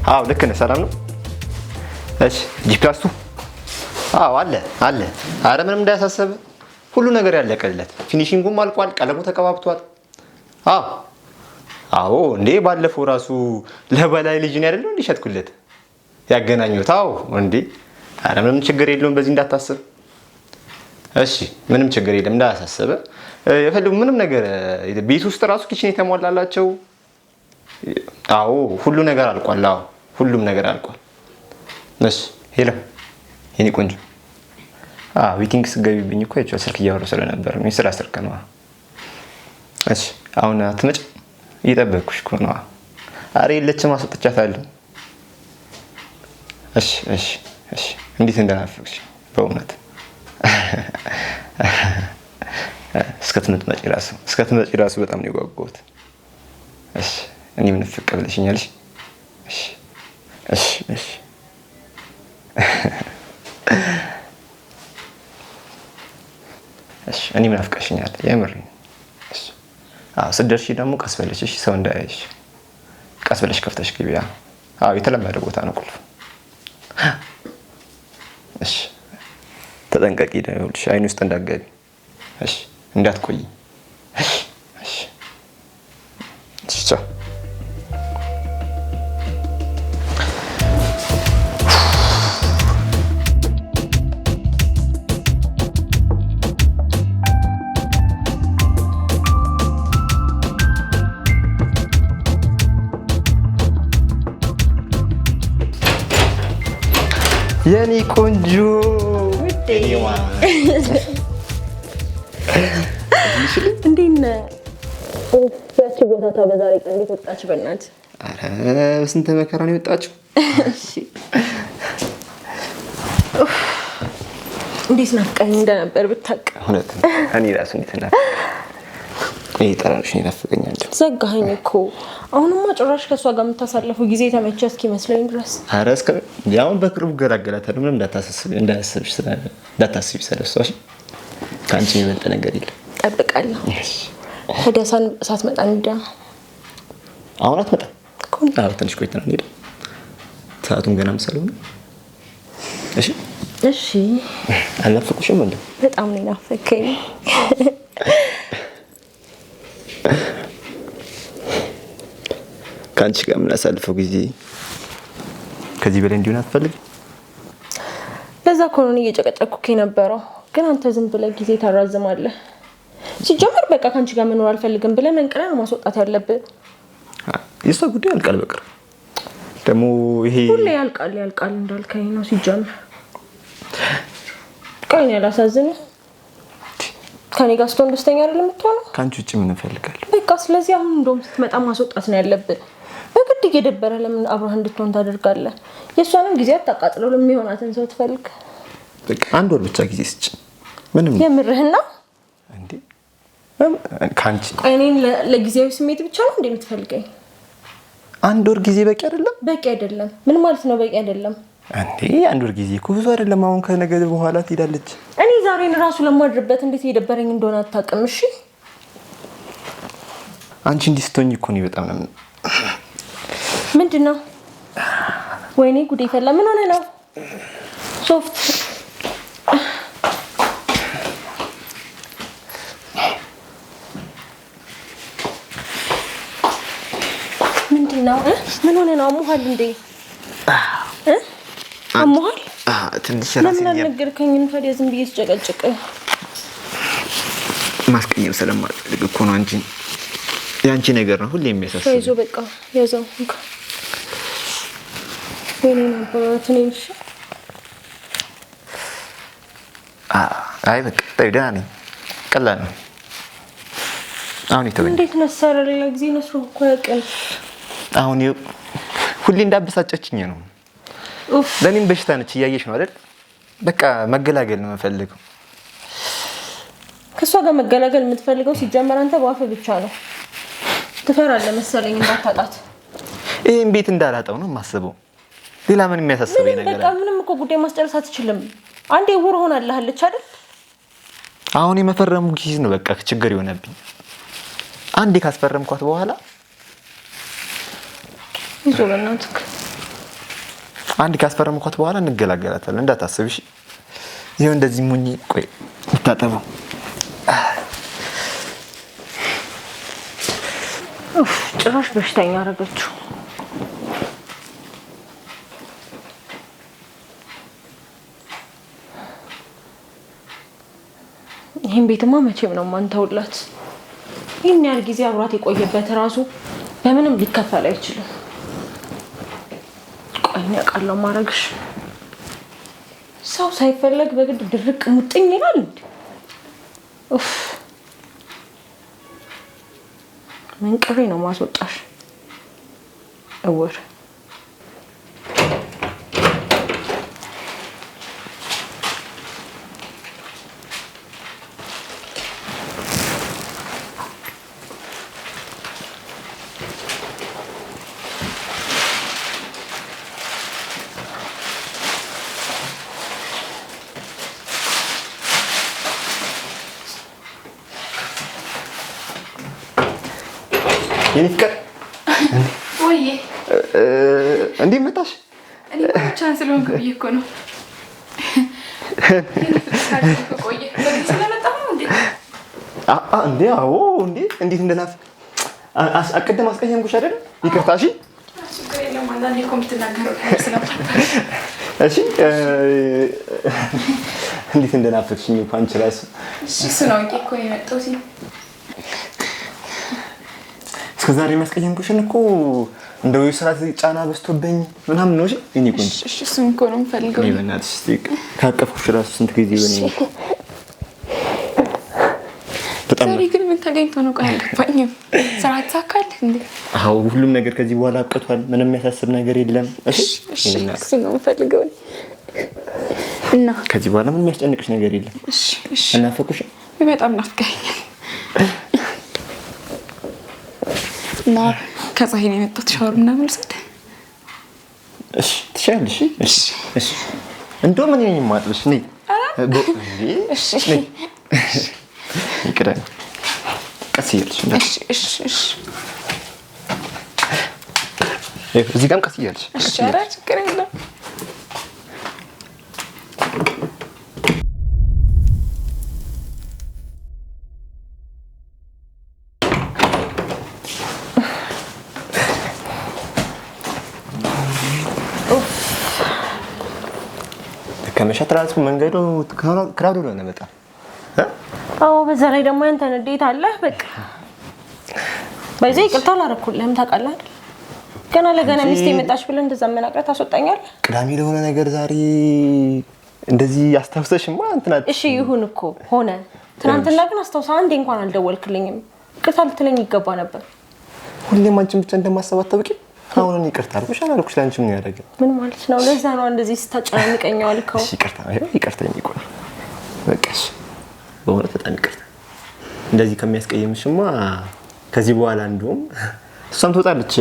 አዎ ልክ ነህ። ሰላም ነው? እሺ ጂፕላስቱ አዎ አለ። አረ ምንም እንዳያሳሰብ ሁሉ ነገር ያለቀለት። ፊኒሺንጉም አልቋል። ቀለሙ ተቀባብቷል። አዎ እንዴ ባለፈው ራሱ ለበላይ ልጅ ነው አይደል እንዲሸጥኩለት ያገናኙት። አዎ እንዴ አረ ምንም ችግር የለውም። በዚህ እንዳታስብ እሺ። ምንም ችግር የለም እንዳያሳስብ። የፈልጉ ምንም ነገር ቤት ውስጥ ራሱ ኪችን የተሟላላቸው። አዎ ሁሉ ነገር አልቋል። አዎ ሁሉም ነገር አልቋል። እሺ ሄሎ የኔ ቆንጆ ዊቲንግ ስገቢብኝ እኮ አይቼው ስልክ እያወራሁ ስለነበር ነው። የስራ ስልክ ነው። እሺ አሁን አትመጭ? እየጠበቅኩሽ እኮ ነው። ኧረ የለችም አስወጥቻታለሁ። እሺ እንዴት እንደናፈቅሽ በእውነት እስከትመጪ ራሱ በጣም ነው የጓጓሁት። እሺ እኔ ምን ፍቅ ብለሽኛል? እሺ እኔ ምን አፍቀሽኛል? የምር ስትደርሺ ደግሞ ቀስ በለሽ እሺ፣ ሰው እንዳያይሽ ቀስ በለሽ ከፍተሽ ግቢ። የተለመደ ቦታ ነው ቁልፍ። እሺ ተጠንቀቂ፣ ደውልሽ አይን ውስጥ እንዳትገቢ። እሺ እንዳትቆይ። እሺ ቻው። የኔ ቆንጆ እንዴት ነህ? ያቺ ቦታ በዛሬ ቀን እንዴት ወጣች? በእናትህ ኧረ በስንት መከራ ነው የወጣችው። እሺ እንዴት ናፍቀኝ እንደነበር ብታውቅ። እውነት ነው። እኔ ራሱ እንዴት ጠረንሽ ይናፍቀኛል። ዘጋኸኝ እኮ። አሁንማ ጭራሽ ከእሷ ጋር የምታሳልፈው ጊዜ ተመቸ እስኪመስለኝ ድረስ። ኧረ አሁን በቅርቡ ገላገላታለሁ። ምንም እንዳታስቢ ስለሷ። ከአንቺ የሚበልጥ ነገር የለም። እጠብቃለሁ። ወደ ሳትመጣ እንደ አሁን አትመጣም አዎ ትንሽ ቆይተን እንሂድ ሰዓቱም ገናም ስለሆነ እሺ አልናፈቁሽም እንዴ በጣም ነው ናፈከኝ ካንቺ ጋር ምን አሳልፈው ጊዜ ከዚህ በላይ እንዲሆን አትፈልግም ለዛ ኮሎኒ እየጨቀጨኩክ የነበረው ግን አንተ ዝም ብለህ ጊዜ ታራዝማለህ ሲጀመር በቃ ካንቺ ጋር መኖር አልፈልግም ብለህ መንቀራ ነው ማስወጣት ያለብህ የሷ ጉዳይ አልቃል በቃ ደሞ ይሄ ሁሌ ያልቃል እንዳልከኝ ነው ሲጀመር ቀኝ ያላሳዝነ ከኔ ጋር ስትሆን ደስተኛ አይደለም የምትሆነው ካንቺ ውጪ ምን እንፈልጋለን በቃ ስለዚህ አሁን እንደውም ስትመጣ ማስወጣት ነው ያለብህ በግድ እየደበረ ለምን አብረህ እንድትሆን ታደርጋለህ የሷንም ጊዜ አታቃጥለው ለሚሆናትን ሰው ትፈልግ በቃ አንድ ወር ብቻ ጊዜ ስጭ ምንም የምርህና እንዴ ካንቺ እኔን ለጊዜያዊ ስሜት ብቻ ነው እንዴ የምትፈልገኝ አንድ ወር ጊዜ በቂ አይደለም ምን ማለት ነው በቂ አይደለም አንዴ አንድ ወር ጊዜ እኮ ብዙ አይደለም አሁን ከነገ በኋላ ትሄዳለች እኔ ዛሬን ራሱ ለማድረበት እንዴት የደበረኝ እንደሆነ አታውቅም እሺ አንቺ እንዲስተኝ እኮ ነው በጣም ነው ምንድነው ወይኔ ጉዴ ፈላ ምን ሆነ ነው ሶፍት ምንድነው ምን ሆነ ነው አሞሃል እንዴ አሞሃል ትንሽ ለምን አልነገርከኝም ታዲያ ዝም ብዬ ስጨቀጭቅ ማስቀየም ስለማልፈልግ እኮ ነው አንቺ ያንቺ ነገር ነው ሁሌ የሚያሳስብ አይዞ በቃ ያዘው እንካ ወይኔ ነበር ትንሽ አይ በቃ ደህና ነኝ ቀላል ነው አሁን ይተወኝ እንዴት ነሰረ ሌላ ጊዜ ነስሮ እኮ ያቀል አሁን ሁሌ እንዳበሳጨችኝ ነው ለኔም በሽታ ነች እያየሽ ነው አይደል በቃ መገላገል ነው የምፈልገው ከሷ ጋር መገላገል የምትፈልገው ሲጀመር አንተ ባፈ ብቻ ነው ትፈራለህ መሰለኝ እንዳታጣት ይሄን ቤት እንዳላጣው ነው ማስበው ሌላ ምን የሚያሳስበኝ ነገር በቃ ምንም እኮ ጉዳይ ማስጨረስ አትችልም አንዴ ውር ሆናለች አይደል አሁን የመፈረሙ ጊዜ ነው በቃ ችግር ይሆነብኝ አንዴ ካስፈረምኳት በኋላ ይዞ በእናትህ አንዴ ካስፈረምኳት በኋላ እንገላገላታለን እንዳታስብሽ ይሄው እንደዚህ ሙኝ ቆይ ታጠበው ጭራሽ በሽተኛ አረገችው ይሄን ቤትማ መቼም ነው ማንተውላት ይሄን ያህል ጊዜ አብሯት የቆየበት ራሱ በምንም ሊከፈል አይችልም ቆይኔ ያቃለው ማረግሽ ሰው ሳይፈለግ በግድ ድርቅ ሙጥኝ ይላል እንዴ ኡፍ ምን ቅሬ ነው ማስወጣሽ እውር የኔ ፍቅር ወይ እንዴ መጣሽ እኔ ቻንስ ስለሆንኩ ብዬ እኮ ነው ቆይ ስለመጣ ነው እንዴ እንዴ አዎ እንዴ እንዴት እንደናፍ አቀደም አስቀየምኩሽ አይደል ይቅርታ እሺ ችግር የለም አንዳንዴ እኮ የምትናገረው ስለማታውቅ እሺ እንዴት እንደናፈቅሽኝ እኮ አንቺ ራሱ እሱ ነው እኮ የመጣው ሲል እስከዛሬ ማስቀየምኩሽን እኮ እንደው የስራ ጫና በዝቶብኝ ምናምን ነው እሺ እኔ ቆንጆ እሺ እሱን እኮ ነው የምፈልገው እኔ በእናትሽ ካቀፍኩሽ ራሱ ስንት ጊዜ ሆነኝ በጣም ዛሬ ግን ምን ተገኝቶ ነው ቆይ አልገባኝም ስራ ተሳካልህ እንዴ አዎ ሁሉም ነገር ከዚህ በኋላ አብቅቷል ምንም የሚያሳስብ ነገር የለም እሺ እሱን ነው የምፈልገው እና ከዚህ በኋላ ምንም የሚያስጨንቅሽ ነገር የለም እሺ እናፈቁሽ በጣም ናፍቀኸኛል እና ከፀሐይ ነው የመጣሁት ሻወር ምናምን ልውሰድ እሺ ትሻለሽ እሺ እንደው ምን ነኝ ማጥብሽ ነኝ እሺ ይቅራል ቀስ እያልሽ እሺ እዚህ ጋርም ቀስ እያልሽ እሺ ኧረ ችግር የለም ከመሸት ራሱ መንገዱ ክራውድ ነው በጣም አዎ በዛ ላይ ደግሞ አንተ እንዴት አለ በቃ በዚህ ይቅርታ አላረኩልህም ታውቃለህ አይደል ገና ለገና ሚስቴ መጣች ብለህ እንደዛ መናቀር ታስወጣኛለህ ቅዳሜ ለሆነ ነገር ዛሬ እንደዚህ አስታውሰሽማ እንትና እሺ ይሁን እኮ ሆነ ትናንትና ግን አስታውሳ አንዴ እንኳን አልደወልክልኝም ይቅርታ ልትለኝ ይገባ ነበር ሁሌም አንቺን ብቻ እንደማሰባት ታውቂ አሁን ይቅርታ አልኩሽ አላልኩሽ ላንቺ ምን ያደርግ ምን ማለት ነው ለዛ ነው እንደዚህ ስታጨናንቀኝ አልከው እሺ ይቅርታ ይቆይ በቃሽ በእውነት በጣም ይቅርታ እንደዚህ ከሚያስቀየምሽማ ከዚህ በኋላ እንደውም እሷም ትወጣለች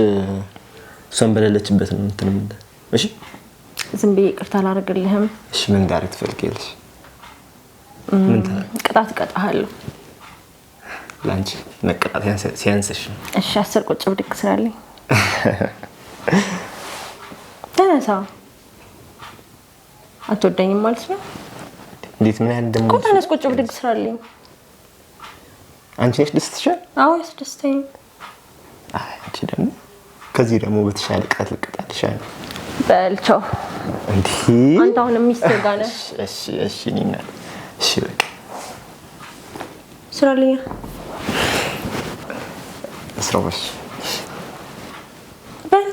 እሷም በሌለችበት ነው እንትንም እሺ ዝም ብዬ ይቅርታ አላደርግልህም እሺ ምን እንዳደርግ ትፈልጊያለሽ ምን ቅጣት እቀጣሃለሁ ላንቺ መቀጣት ሲያንስሽ እሺ 10 ቁጭ ብድግ ስላለኝ ተነሳ አትወደኝም ማለት ነው እንዴት ምን ያህል ደሞ ተነስ ቁጭ ብድግ ስላለኝ አንቺ ነሽ ደስ ትሻል አዎ ያስደስተኝ አንቺ ደግሞ ከዚህ ደግሞ በተሻለ ቅጣት ልቀጣልሻል በልቻው እንዴ አንተ አሁን ሚስትህ ጋር ነህ እሺ ነኝ እሺ በቃ ስራልኝ ስራውሽ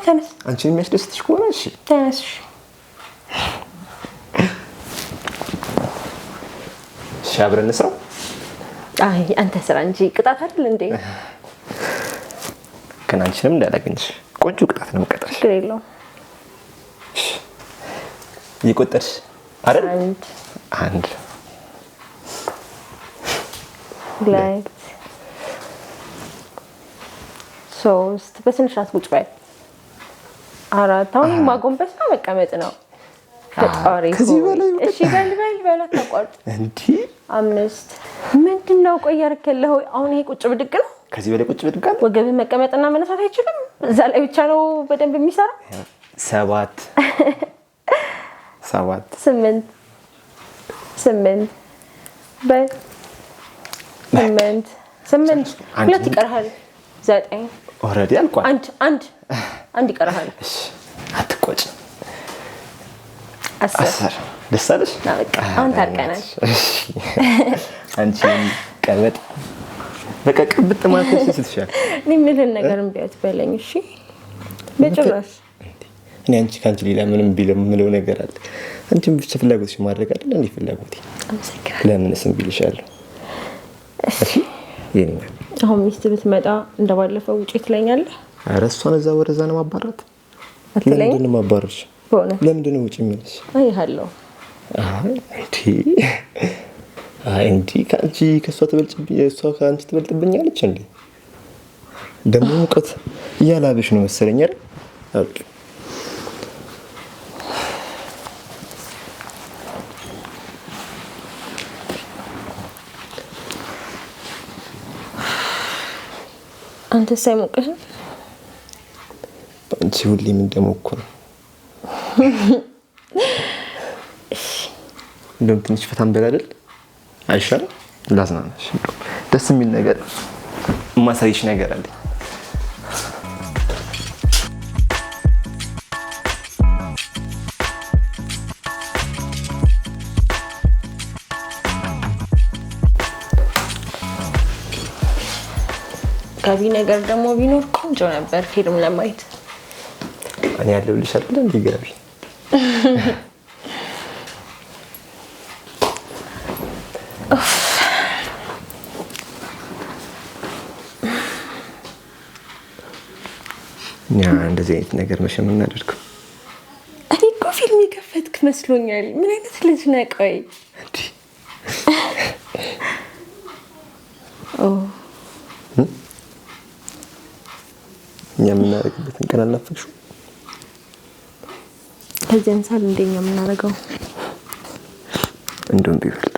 ተነስ አንቺ የሚያስደስትሽ ከሆነ እሺ ተነስ እሺ አብረን እንስራው አይ አንተ ስራ እንጂ ቅጣት አይደል እንዴ ከናንቺንም እንዳላገኝሽ ቆንጆ ቅጣት ነው መቀጣሽ ችግር የለውም ይቆጠርሽ አይደል አንድ ሁለት ሶስት በስንት ሰዓት ቁጭ በይ አራት አሁን ማጎንበስ ነው መቀመጥ ነው ከዚህ በላይ እሺ በል አታቋርጥ እንዴ አምስት ምንድነው ቆይ ያርከለህ አሁን ይሄ ቁጭ ብድግ ነው ከዚህ በላይ ቁጭ ብድግ አለ ወገብ መቀመጥና መነሳት አይችልም እዛ ላይ ብቻ ነው በደንብ የሚሰራው 7 በል 8 ሁለት ይቀርሃል 9 ኦሬዲ አልቋል አንድ ይቀርሃል እሺ አትቆጭ 10 ደስ አለሽ በቃ አንተ አርቀናል እሺ አንቺ ቀበጥ በቃ ቅብጥ ማለት ስትሻል እኔ ምንም ነገር እምቢያት በለኝ እሺ በጭራሽ እኔ አንቺ ካንቺ ሌላ ምንም ቢለምለው ነገር አለ አንቺም ብቻ ፍላጎትሽ ማድረግ አይደል እንዴ ፍላጎቴ አመሰግናለሁ ለምንስ እምቢልሻለሁ እሺ የኔ አሁን ሚስት ብትመጣ እንደባለፈው ውጪ ትለኛለህ ኧረ እሷን እዛ ወደዛ ነው ማባራት አትለኝ ለምንድን ነው ማባረርሽ ለምንድን ነው ውጪ የሚልሽ አይሃለሁ እንዲ ካንቺ ከሷ ትበልጭብኝ እሷ ካንቺ ትበልጥብኛለች እንዴ ደሞ ሙቀት እያላብሽ ነው መሰለኝ አይደል ኦኬ አንተ ሳይሞቅህ አንቺ ሁሌም እንደሞኩ ነው እንደውም ትንሽ ፈታም በል አይደል አይሻል ላዝናናሽ ደስ የሚል ነገር ማሳይሽ ነገር አለ ጋቢ ነገር ደግሞ ቢኖር ቆንጆ ነበር ፊልም ለማየት እኔ ያለሁልሽ አይደል እንዴ ጋቢ እንደዚህ አይነት ነገር መቼም እናደርገው እኔ እኮ ፊልም የከፈትክ መስሎኛል ምን አይነት ልጅ ነህ ቆይ እንዴ የምናደርግበትን ቀን አልናፈቅሽው ከዚህ አንሳል እንደኛ የምናደርገው እንደውም ቢበልጥ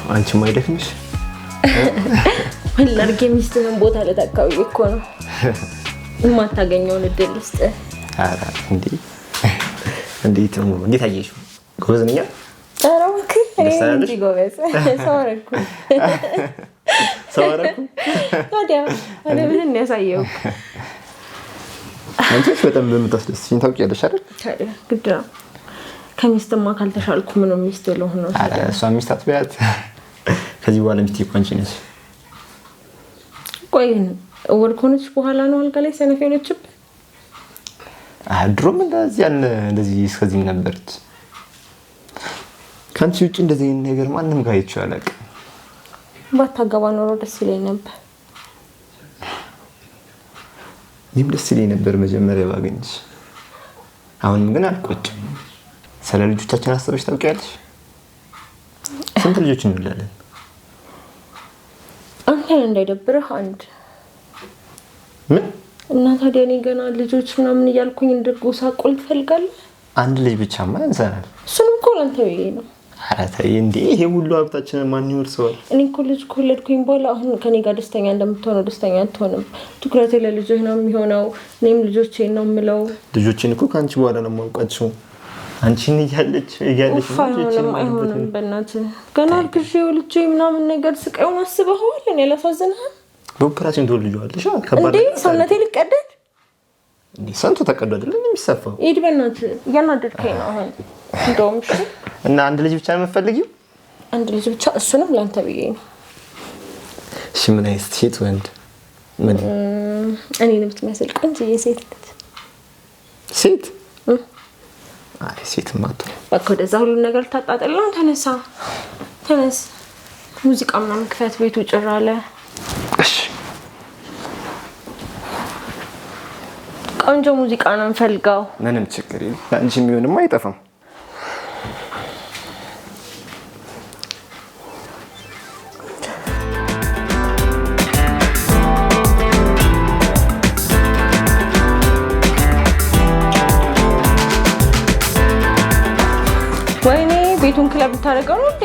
አንቺም አይደክምሽ? ምን ላድርግ የሚስትህን ቦታ ለታካው እኮ ነው የማታገኘውን እድል ውስጥ አራ እንዴት አየሽው? ጎበዝ ነኝ። ኧረ እባክህ እንጂ ጎበዝ ሰዋረኩ ታዲያ እኔ ምን ያሳየው? አንቺስ በጣም በምታስደስችኝ ታውቂያለሽ አይደል? ታዲያ ግድ ነው። ከሚስትማ ካልተሻልኩ ምንም ሚስት የለውም ነው። አረ እሷ ሚስት አትበያት። ከዚህ በኋላ ሚስት እኮ አንቺ ነሽ። ቆይ እውር ከሆነች በኋላ ነው አልጋ ላይ ሰነፍ የሆነችብህ? ድሮም እንደዚህ እስከዚህም ነበረች። ከአንቺ ውጭ እንደዚህ ነገር ማንም ጋር አይቼው አላውቅም። ባታገባ ኖሮ ደስ ይለኝ ነበር። ይህም ደስ ይለኝ ነበር መጀመሪያ ባገኝሽ። አሁንም ግን አልቆጭም። ስለ ልጆቻችን አስበሽ ታውቂያለሽ? ስንት ልጆች እንወልዳለን? አንተ እንዳይደብርህ አንድ ምን እና ታዲያ እኔ ገና ልጆች ምናምን እያልኩኝ እንድጎሳቆል ትፈልጋለህ? አንድ ልጅ ብቻማ ያንሰናል። እሱንም እኮ ላንተ ብዬ ነው። ኧረ ተይ እንዴ! ይሄ ሁሉ ሀብታችንን ማን ይወርሰዋል? እኔ እኮ ልጅ ከወለድኩኝ በኋላ አሁን ከኔ ጋር ደስተኛ እንደምትሆነው ደስተኛ አትሆንም። ትኩረቴ ለልጆች ነው የሚሆነው። እኔም ልጆቼን ነው የምለው። ልጆቼን እኮ ከአንቺ በኋላ ነው የማውቃቸው። አንቺን እያለች አይሆንም። በእናትህ ገና እርግዤ ወልጄ ምናምን ነገር ስቃዩን አስበኸዋል? እኔ አላሳዝንህም? በኦፕራሲዮን ትወልጂዋለሽ? እንዴ ሰውነቴ ሊቀደድ እንዴ? ሰንቱ ተቀዶ አይደለም የሚሰፋው? ሂድ በእናትህ እያናደድከኝ ነው አሁን። እንደውም እሺ። እና አንድ ልጅ ብቻ ነው የምትፈልጊው? አንድ ልጅ ብቻ፣ እሱንም ላንተ ብዬ ነው። እሺ ምን አይነት ሴት ወንድ? ምን እኔን የምትመስል ቆንጆዬ ሴት ልጅ። ሴት? አይ ሴት ማጥቶ በቃ ወደዛ ሁሉ ነገር ታጣጥል ነው። ተነስ ሙዚቃ ምናምን ክፈት፣ ቤቱ ጭር አለ። እሺ ቆንጆ ሙዚቃ ነው የምፈልገው። ምንም ችግር የለም። አንቺ የሚሆንም አይጠፋም። ወይኔ ቤቱን ክለብ ታደርገው ነው እንዴ?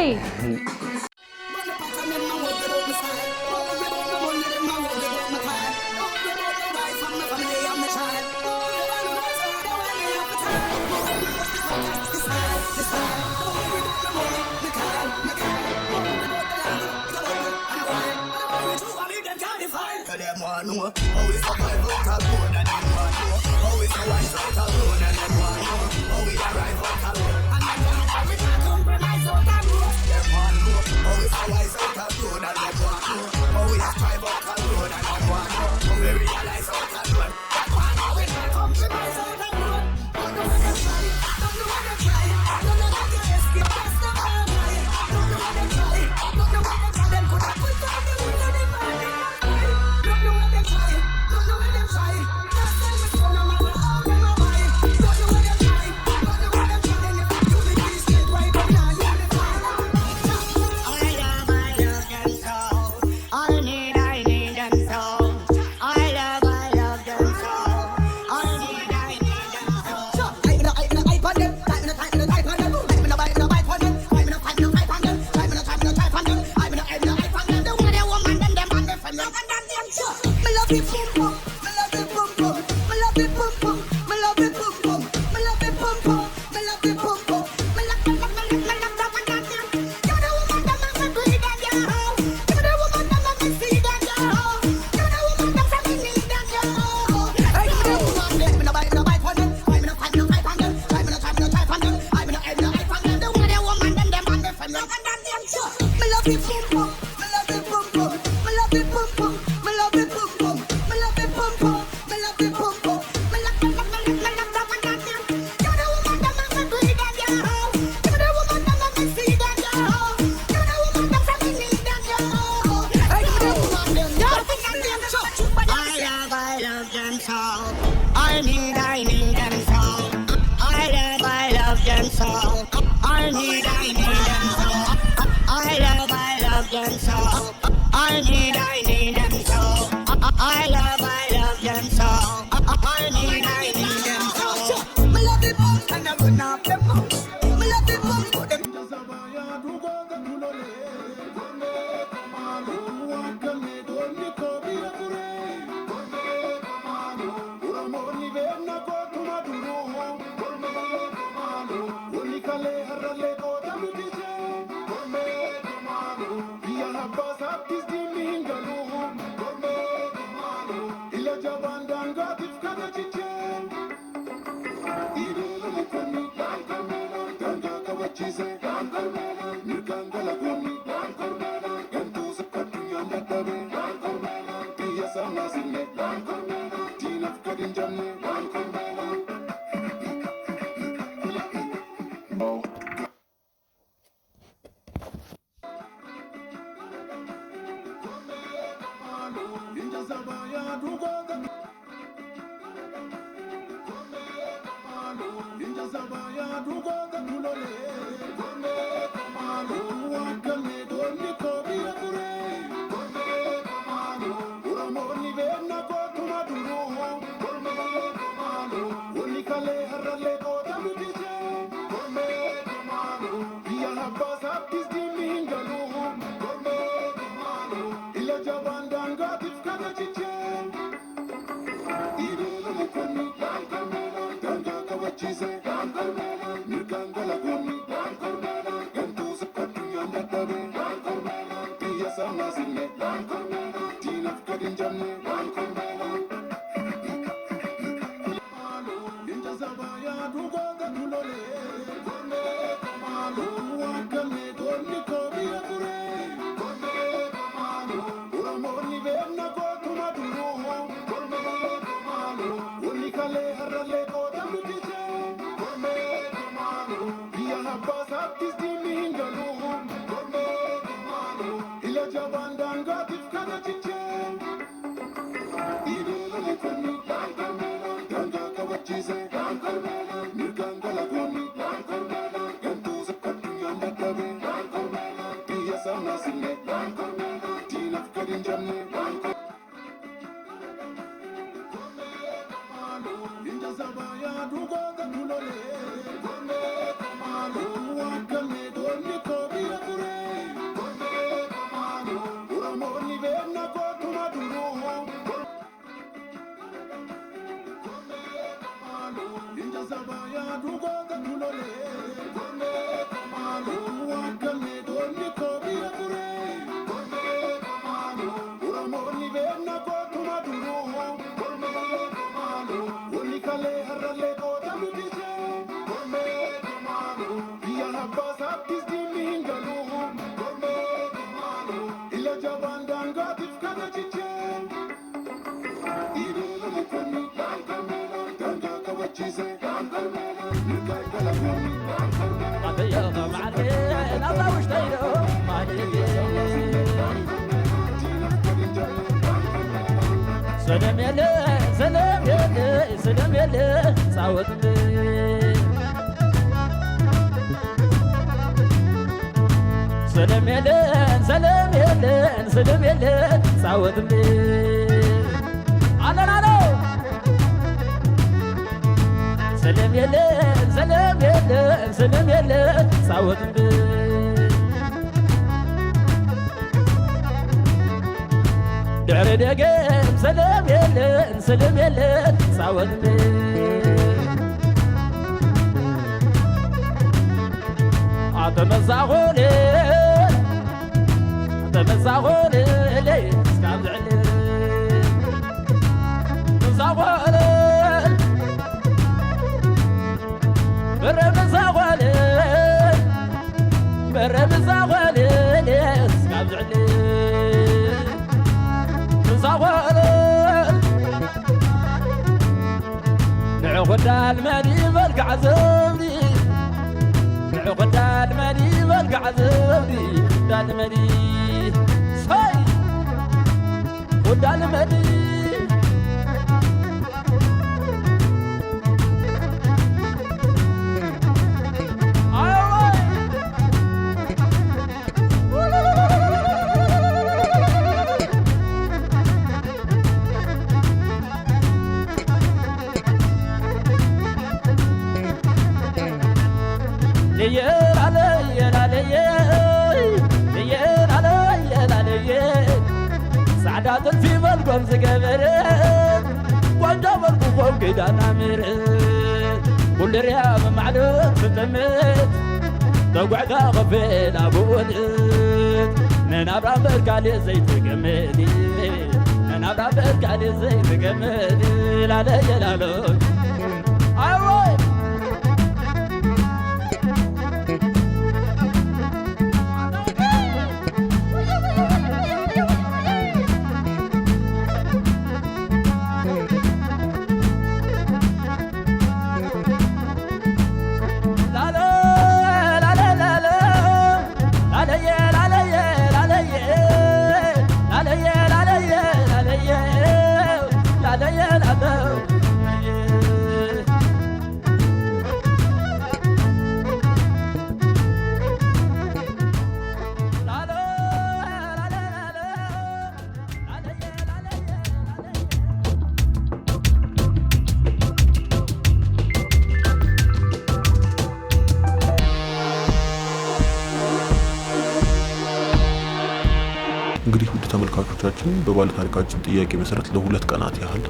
እንግዲህ ውድ ተመልካቾቻችን በባለ ታሪካችን ጥያቄ መሰረት ለ2 ቀናት ያህል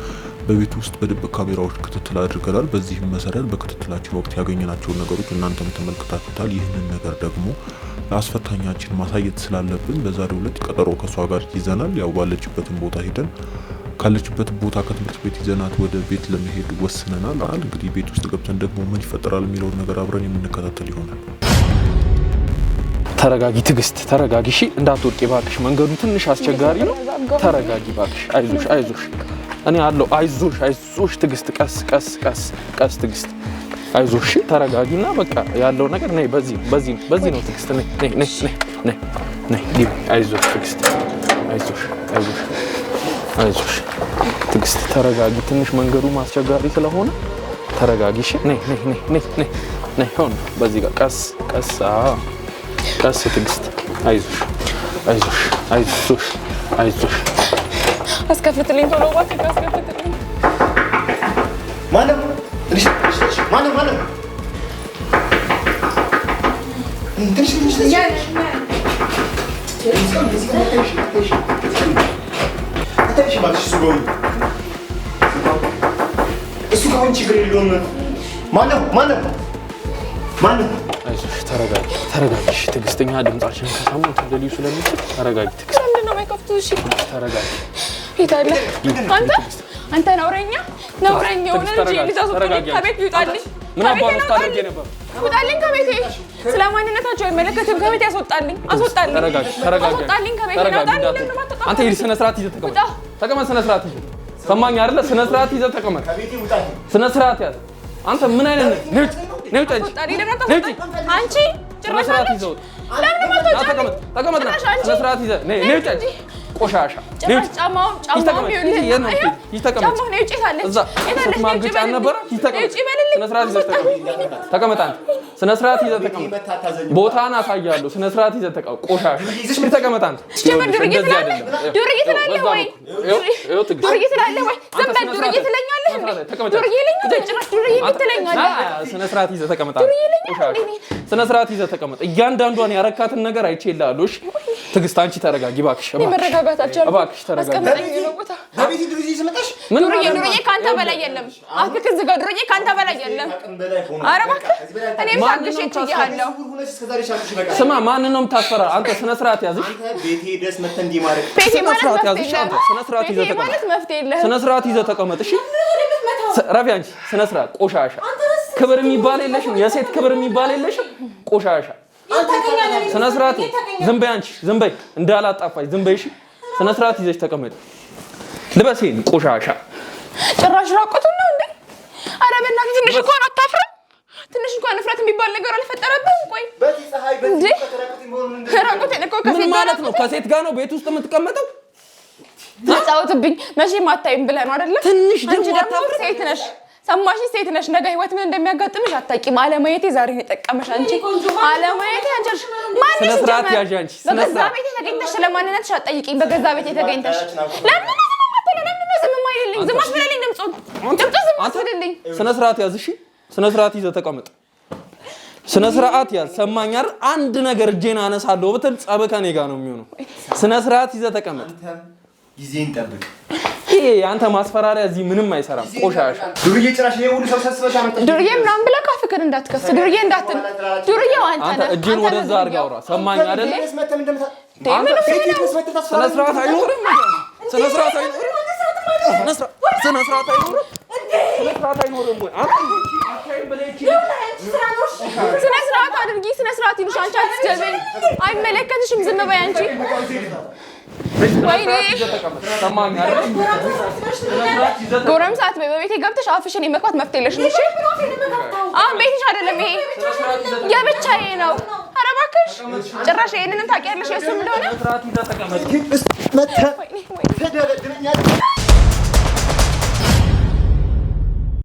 በቤት ውስጥ በድብቅ ካሜራዎች ክትትል አድርገናል። በዚህም መሰረት በክትትላችን ወቅት ያገኘናቸውን ነገሮች እናንተም ተመልክታችሁታል። ይህንን ነገር ደግሞ ለአስፈታኛችን ማሳየት ስላለብን በዛሬው ዕለት ቀጠሮ ከሷ ጋር ይዘናል። ያው ባለችበትን ቦታ ሄደን ካለችበት ቦታ ከትምህርት ቤት ይዘናት ወደ ቤት ለመሄድ ወስነናል። እንግዲህ ቤት ውስጥ ገብተን ደግሞ ምን ይፈጠራል የሚለውን ነገር አብረን የምንከታተል ይሆናል። ተረጋጊ ትግስት፣ ተረጋጊ። እሺ እንዳትወድቂ ባክሽ፣ መንገዱ ትንሽ አስቸጋሪ ነው። ተረጋጊ ባክሽ። አይዞሽ እኔ አለው። አይዞሽ ትግስት፣ ቀስ ትግስት፣ አይዞሽ ተረጋጊና በቃ ያለው ነገር ነይ። በዚህ ነው ትግስት። ነይ አይዞሽ ትግስት፣ አይዞሽ ትግስት፣ ተረጋጊ። ትንሽ መንገዱ አስቸጋሪ ስለሆነ ተረጋጊ። እሺ ነይ ሆን በዚህ ጋር ቀስ ትግስት፣ አይዞሽ። አስከፍትልኝ ቶሎ እባክህ፣ አስከፍትልኝ። ማነው? እሱ ከሆነ ችግር የለውም። ማነው? አይዞሽ ተረጋጊ ትግስተኛ። ድምጻችን ከሰሙት እንደሊዩ ስለሚችል ተረጋጊ ትግስት። ምንድን ነው የማይከፍቱት? እሺ ተረጋጊ። ሄዳለ አንተ ነውረኛ ሆነ እንጂ ልታስወጣልኝ ከቤት ይውጣልኝ። ምን አባባስ ታደርጊ ነበር? ውጣልኝ ከቤቴ። ስለማንነታቸው አይመለከትም። ከቤት አስወጣልኝ። ተረጋጊ። አስወጣልኝ ከቤቴ። አንተ ሂድ፣ ስነ ስርዓት ይዘህ ተቀመጥ። ስነ ስርዓት ይዘህ ሰማኝ አይደለ? ስነ ስርዓት ይዘህ ተቀመጥ። ስነ ስርዓት ያዝ። አንተ ምን አይነት ነህ? አንቺ ስነ ስርዓት ይዘህ ተቀመጥ። ስነ ስርዓት ይዘህ ነይ። ቆሻሻ ጫማው ስነ ስርዓት ይዘህ ተቀመጥ። ቦታን አሳያለሁ። ስነ ስርዓት ይዘህ ተቀመጥ። ቆሻሻ ተቀመጥ። አንተ ዱርዬ ትላለህ ወይ? ስነ ስርዓት ይዘህ ተቀመጥ። ስነ ስርዓት ይዘህ ተቀመጥ። እያንዳንዷን ያረካትን ነገር አይቼልሃለሁ። እሺ ትግስት፣ አንቺ ተረጋጊ እባክሽ። እባክሽ ተረጋጊ። አቤት ዱርዬ ይዘመጣሽ። ዱርዬ ካንተ በላይ የለም። አፍክን ዝጋ። ዱርዬ ካንተ በላይ የለም። ኧረ እባክህ እኔም ታግሼ እችላለሁ። ስማ፣ ማንን ነው የምታስፈራ? አንተ ስነ ስርዓት ያዝሽ። ቤቴ ድረስ መተህ እንዲህ ማድረግ ስነ ስርዓት ያዝሽ። አንተ ስነ ስርዓት ይዘህ ተቀመጥ። ማለት መፍትሄ የለህም። ስነ ስርዓት ይዘህ ተቀመጥ። እሺ ረፊ፣ አንቺ ስነ ስርዓት። ቆሻሻ ክብር የሚባል የለሽም። የሴት ክብር የሚባል የለሽም። ቆሻሻ ስነ ስርዓት። ዝም በይ አንቺ፣ ዝም በይ እንዳላጣፋሽ፣ ዝም በይ። እሺ ስነ ስርዓት ይዘሽ ተቀመጥ። ልበስ ይሄን ቆሻሻ። ጭራሽ ራቁቱን ነው እንዴ? ኧረ በእናትህ ትንሽ እንኳን አታፍርም? ትንሽ እንኳን ንፍረት የሚባል ነገር አልፈጠረብህም? ቆይ ራቁቴን እኮ ከሴት ምን ማለት ነው? ከሴት ጋር ነው ቤት ውስጥ የምትቀመጠው? ተጫወትብኝ። መቼም አታይም ብለህ ነው አይደለ? ትንሽ አንቺ ደግሞ ሴት ነሽ። ሰማሽ? ሴት ነሽ። ነገ ህይወት ምን እንደሚያጋጥምሽ አታውቂም። አለማየቴ ዛሬ ነው የጠቀመሽ። አንቺ አለማየቴ አንቺ ማንሽ ስነ ስርዓት ያዥ። አንቺ በገዛ ቤቴ ተገኝተሽ ስለማንነትሽ አትጠይቂኝ። በገዛ ቤቴ ተገኝተሽ ለምን ዝም ማይልልኝ? ዝም አትበልልኝ። ድምፁን ዝም አትበልልኝ። ስነ ስርዓት ያዝ። እሺ ስነ ስርዓት ይዘህ ተቀመጥ። ስነ ስርዓት ያዝ። ሰማኝ አይደል? አንድ ነገር እጄን አነሳለሁ ብትል ጸብ ከኔ ጋር ነው የሚሆነው። ስነ ስርዓት ይዘህ ተቀመጥ። ጊዜን ጠብቅ። ይሄ አንተ ማስፈራሪያ እዚህ ምንም አይሰራም። ቆሻሻ ዱርዬ ጭራሽ የሁሉ ሰው ሰብስበሽ አመጣሽ። ዱርዬ ምናምን ብለህ ካፍክን እንዳትከፍት። ዱርዬ እንዳትል። ዱርዬው አንተ ነህ። እጅን ወደዛ አድርጋ አውራ። ሰማኝ አይደል? ስነ ስርዓት አይኖርም። ስነ ስርዓት አይኖርም። ስነ ስርዓት አይኖርም። ስነ ስርዓት አድርጊ። ስነ ስርዓት ይሉሽ። አንቺ አትስደበኝ። አይመለከትሽም። ዝም በይ አንቺ። ወይኔ ጎረምሳ አትበይ። በቤቴ ገብተሽ አፍሽን የመክፈት መፍትሄ የለሽም። እሺ አሁን ቤትሽ አይደለም ይሄ፣ የብቻዬ ነው። ኧረ እባክሽ ጭራሽ ይሄንንም ታውቂያለሽ የእሱ እንደሆነ።